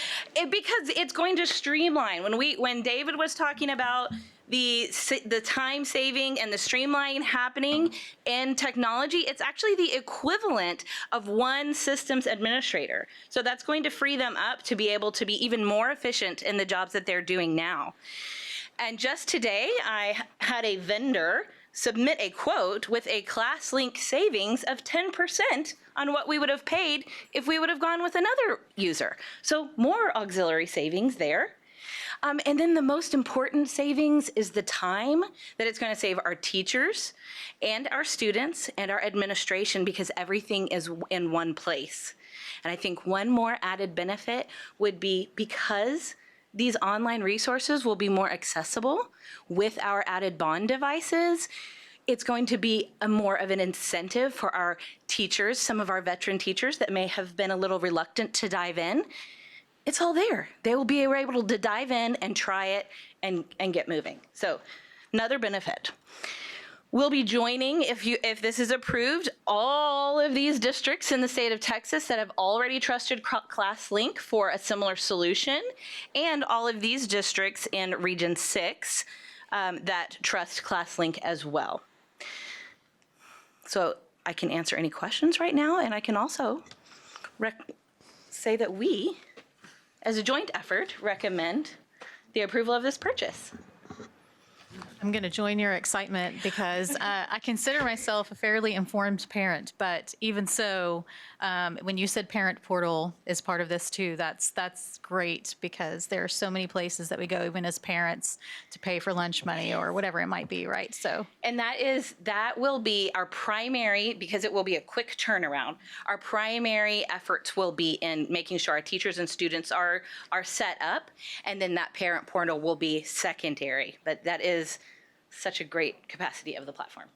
because it's going to streamline. When David was talking about the time saving and the streamlining happening in technology, it's actually the equivalent of one systems administrator. So that's going to free them up to be able to be even more efficient in the jobs that they're doing now. And just today, I had a vendor submit a quote with a ClassLink savings of 10% on what we would have paid if we would have gone with another user. So more auxiliary savings there. And then the most important savings is the time that it's going to save our teachers and our students and our administration, because everything is in one place. And I think one more added benefit would be, because these online resources will be more accessible with our added bond devices, it's going to be more of an incentive for our teachers, some of our veteran teachers that may have been a little reluctant to dive in. It's all there. They will be able to dive in and try it and get moving. So another benefit. We'll be joining, if this is approved, all of these districts in the state of Texas that have already trusted ClassLink for a similar solution, and all of these districts in Region 6 that trust ClassLink as well. So I can answer any questions right now, and I can also say that we as a joint effort, recommend the approval of this purchase. I'm going to join your excitement because I consider myself a fairly informed parent, but even so, when you said parent portal is part of this too, that's great because there are so many places that we go, even as parents, to pay for lunch money or whatever it might be, right? So, And that will be our primary, because it will be a quick turnaround. Our primary efforts will be in making sure our teachers and students are set up, and then that parent portal will be secondary. But that is such a great capacity of the platform.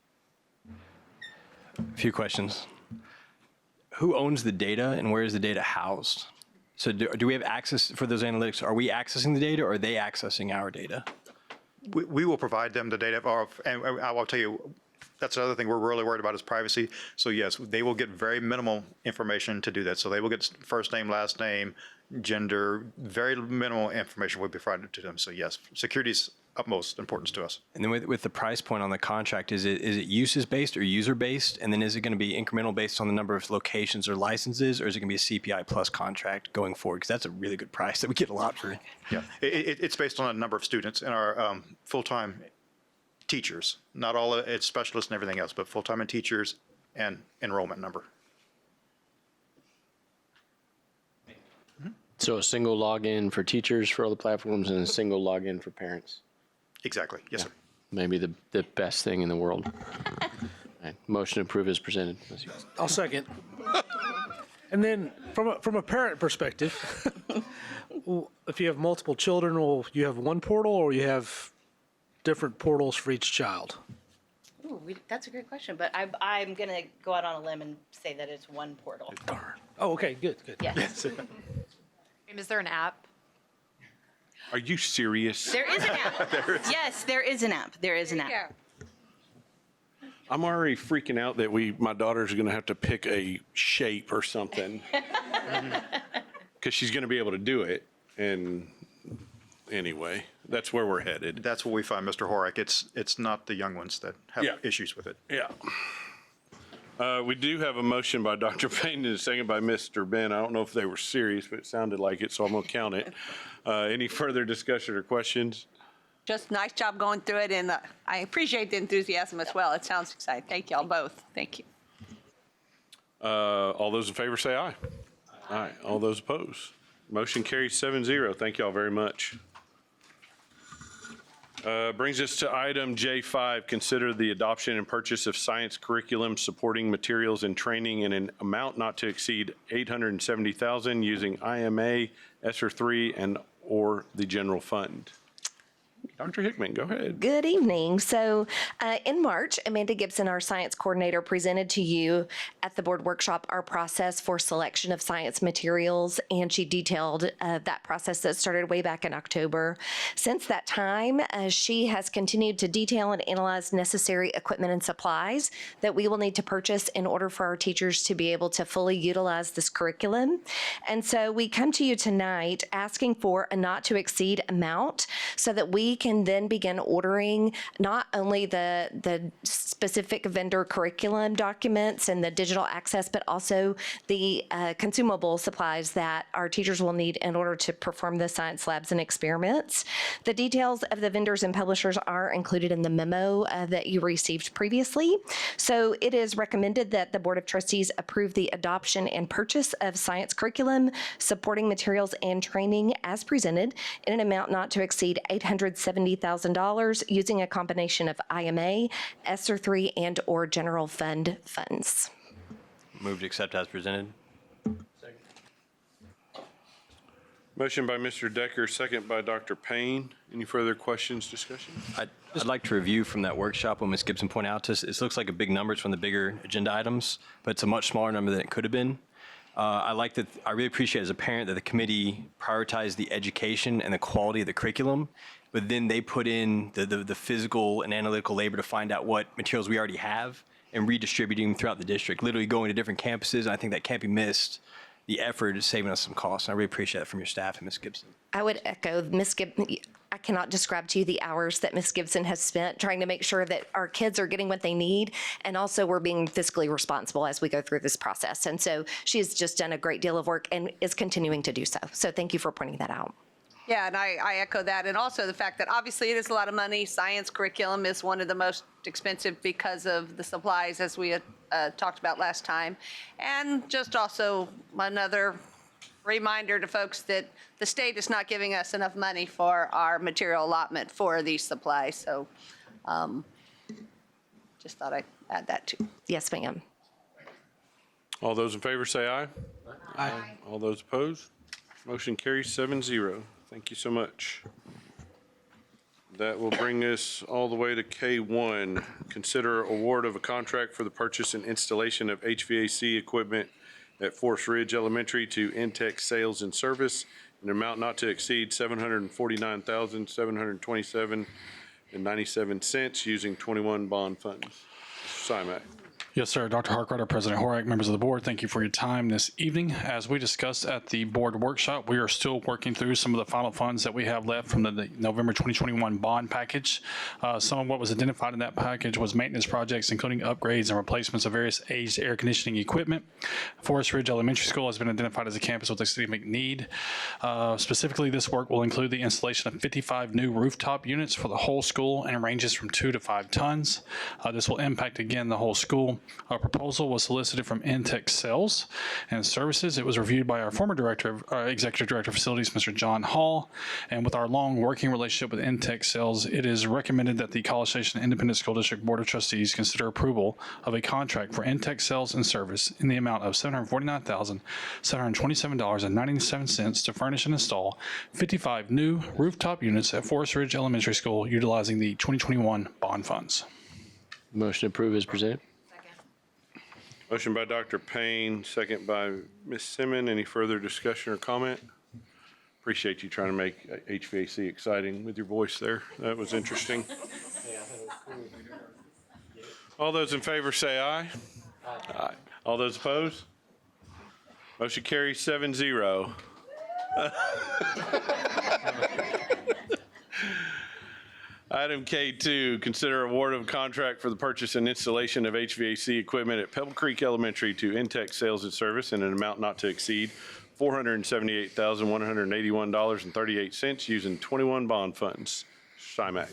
A few questions. Who owns the data and where is the data housed? So do we have access for those analytics? Are we accessing the data or are they accessing our data? We will provide them the data, and I will tell you, that's another thing we're really worried about is privacy. So yes, they will get very minimal information to do that. So they will get first name, last name, gender, very minimal information will be provided to them. So yes, security is utmost importance to us. And then with the price point on the contract, is it uses based or user based? And then is it going to be incremental based on the number of locations or licenses, or is it going to be a CPI plus contract going forward? Because that's a really good price that we get a lot for. Yeah, it's based on a number of students and our full-time teachers, not all it's specialists and everything else, but full-time and teachers and enrollment number. So a single login for teachers for all the platforms and a single login for parents. Exactly. Yes, sir. Maybe the best thing in the world. All right. Motion to approve is presented. I'll second. And then from a parent perspective, if you have multiple children, will you have one portal or you have different portals for each child? Ooh, that's a great question, but I'm going to go out on a limb and say that it's one portal. Oh, okay, good. Yes. Is there an app? Are you serious? There is an app. Yes, there is an app. There is an app. I'm already freaking out that my daughter's going to have to pick a shape or something because she's going to be able to do it. And anyway, that's where we're headed. That's what we find, Mr. Horak. It's not the young ones that have issues with it. Yeah. We do have a motion by Dr. Payne and a second by Mr. Ben. I don't know if they were serious, but it sounded like it, so I'm going to count it. Any further discussion or questions? Just nice job going through it, and I appreciate the enthusiasm as well. It sounds exciting. Thank y'all both. Thank you. All those in favor say aye. Aye. All those opposed. Motion carries 7-0. Thank y'all very much. Brings us to item J5, consider the adoption and purchase of science curriculum supporting materials and training in an amount not to exceed $870,000 using IMA, ESSER 3, and or the general fund. Dr. Hickman, go ahead. Good evening. So in March, Amanda Gibson, our science coordinator, presented to you at the board workshop our process for selection of science materials, and she detailed that process that started way back in October. Since that time, she has continued to detail and analyze necessary equipment and supplies that we will need to purchase in order for our teachers to be able to fully utilize this curriculum. And so we come to you tonight asking for a not to exceed amount so that we can then begin ordering not only the specific vendor curriculum documents and the digital access, but also the consumable supplies that our teachers will need in order to perform the science labs and experiments. The details of the vendors and publishers are included in the memo that you received previously. So it is recommended that the Board of Trustees approve the adoption and purchase of science curriculum, supporting materials, and training as presented in an amount not to exceed $870,000 using a combination of IMA, ESSER 3, and or general fund funds. Move to accept as presented. Motion by Mr. Decker, second by Dr. Payne. Any further questions, discussion? I'd like to review from that workshop what Ms. Gibson pointed out to us. It looks like a big number. It's one of the bigger agenda items, but it's a much smaller number than it could have been. I really appreciate as a parent that the committee prioritized the education and the quality of the curriculum, but then they put in the physical and analytical labor to find out what materials we already have and redistributing them throughout the district, literally going to different campuses. And I think that can't be missed the effort is saving us some costs. And I really appreciate that from your staff and Ms. Gibson. I would echo Ms. Gibson. I cannot describe to you the hours that Ms. Gibson has spent trying to make sure that our kids are getting what they need, and also we're being fiscally responsible as we go through this process. And so she has just done a great deal of work and is continuing to do so. So thank you for pointing that out. Yeah, and I echo that. And also the fact that obviously it is a lot of money. Science curriculum is one of the most expensive because of the supplies, as we had talked about last time. And just also another reminder to folks that the state is not giving us enough money for our material allotment for these supplies. So just thought I'd add that too. Yes, ma'am. All those in favor say aye. Aye. All those opposed? Motion carries 7-0. Thank you so much. That will bring us all the way to K1. Consider award of a contract for the purchase and installation of HVAC equipment at Forest Ridge Elementary to Intech Sales and Service in an amount not to exceed $749,727.97 using 21 bond funds. Mr. Simak. Yes, sir. Dr. Harkrider, President Horak, members of the board, thank you for your time this evening. As we discussed at the board workshop, we are still working through some of the final funds that we have left from the November 2021 bond package. Some of what was identified in that package was maintenance projects, including upgrades and replacements of various aged air conditioning equipment. Forest Ridge Elementary School has been identified as a campus with a significant need. Specifically, this work will include the installation of 55 new rooftop units for the whole school and ranges from 2 to 5 tons. This will impact, again, the whole school. Our proposal was solicited from Intech Sales and Services. It was reviewed by our former Executive Director of Facilities, Mr. John Hall. And with our long working relationship with Intech Sales, it is recommended that the College Station Independent School District Board of Trustees consider approval of a contract for Intech Sales and Service in the amount of $749,727.97 to furnish and install 55 new rooftop units at Forest Ridge Elementary School utilizing the 2021 bond funds. Motion approved as presented. Motion by Dr. Payne, second by Ms. Simmons. Any further discussion or comment? Appreciate you trying to make HVAC exciting with your voice there. That was interesting. All those in favor say aye. Aye. All those opposed? Motion carries 7-0. Item K2, consider award of contract for the purchase and installation of HVAC equipment at Pebble Creek Elementary to Intech Sales and Service in an amount not to exceed $478,181.38 using 21 bond funds. Simak.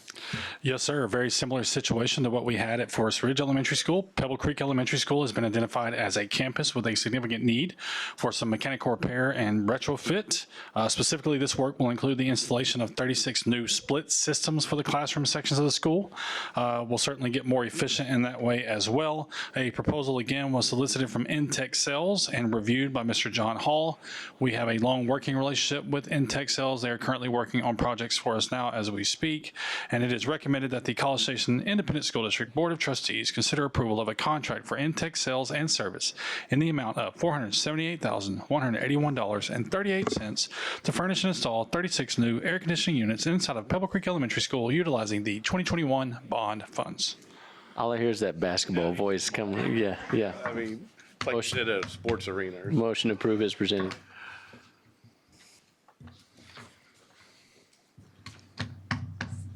Yes, sir. A very similar situation to what we had at Forest Ridge Elementary School. Pebble Creek Elementary School has been identified as a campus with a significant need for some mechanical repair and retrofit. Specifically, this work will include the installation of 36 new split systems for the classroom sections of the school. We'll certainly get more efficient in that way as well. A proposal, again, was solicited from Intech Sales and reviewed by Mr. John Hall. We have a long working relationship with Intech Sales. They are currently working on projects for us now as we speak. And it is recommended that the College Station Independent School District Board of Trustees consider approval of a contract for Intech Sales and Service in the amount of $478,181.38 to furnish and install 36 new air conditioning units inside of Pebble Creek Elementary School utilizing the 2021 bond funds. All I hear is that basketball voice coming. Yeah, yeah. I mean, like you said at a sports arena. Motion approved as presented.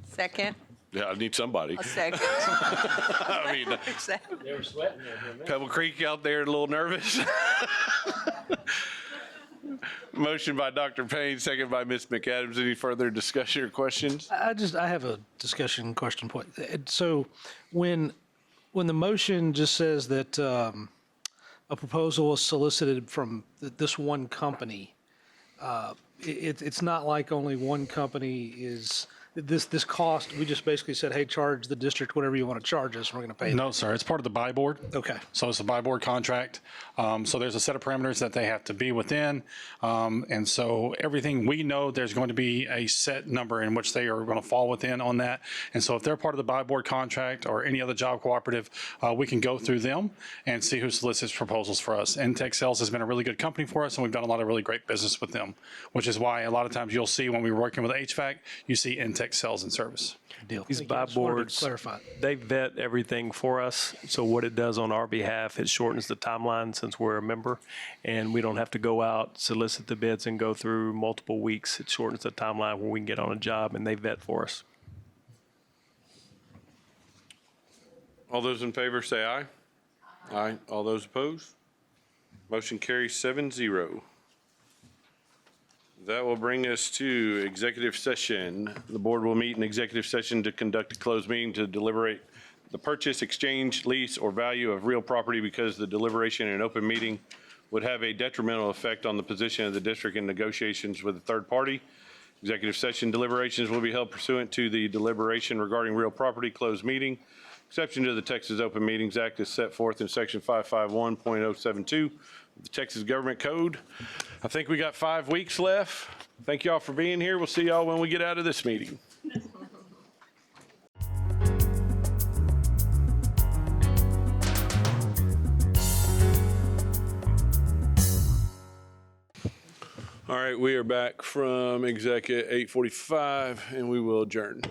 Second. Yeah, I need somebody. A second. I mean, They were sweating there for a minute. Pebble Creek out there a little nervous. Motion by Dr. Payne, second by Ms. McAdams. Any further discussion or questions? I have a discussion question point. So when the motion just says that a proposal was solicited from this one company, it's not like only one company is this cost. We just basically said, hey, charge the district whatever you want to charge us, and we're going to pay. No, sir. It's part of the buy board. Okay. So it's a buy board contract. So there's a set of parameters that they have to be within. And so everything we know, there's going to be a set number in which they are going to fall within on that. And so if they're part of the buy board contract or any other job cooperative, we can go through them and see who solicits proposals for us. Intech Sales has been a really good company for us, and we've done a lot of really great business with them, which is why a lot of times you'll see when we're working with HVAC, you see Intech tech sales and service. Deal. These Thank you. I buy just wanted to boards, clarify. they vet everything for us. So what it does on our behalf, it shortens the timeline since we're a member, and we don't have to go out, solicit the bids, and go through multiple weeks. It shortens the timeline where we can get on a job, and they vet for us. All those in favor say aye. Aye. All those opposed? Motion carries 7-0. That will bring us to executive session. The board will meet in executive session to conduct a closed meeting to deliberate the purchase, exchange, lease, or value of real property because the deliberation in an open meeting would have a detrimental effect on the position of the district in negotiations with a third party. Executive session deliberations will be held pursuant to the deliberation regarding real property closed meeting. Exception to the Texas Open Meetings Act is set forth in Section 551.072 of the Texas Government Code. I think we got 5 weeks left. Thank y'all for being here. We'll see y'all when we get out of this meeting. All right, we are back from exec at 8:45, and we will adjourn.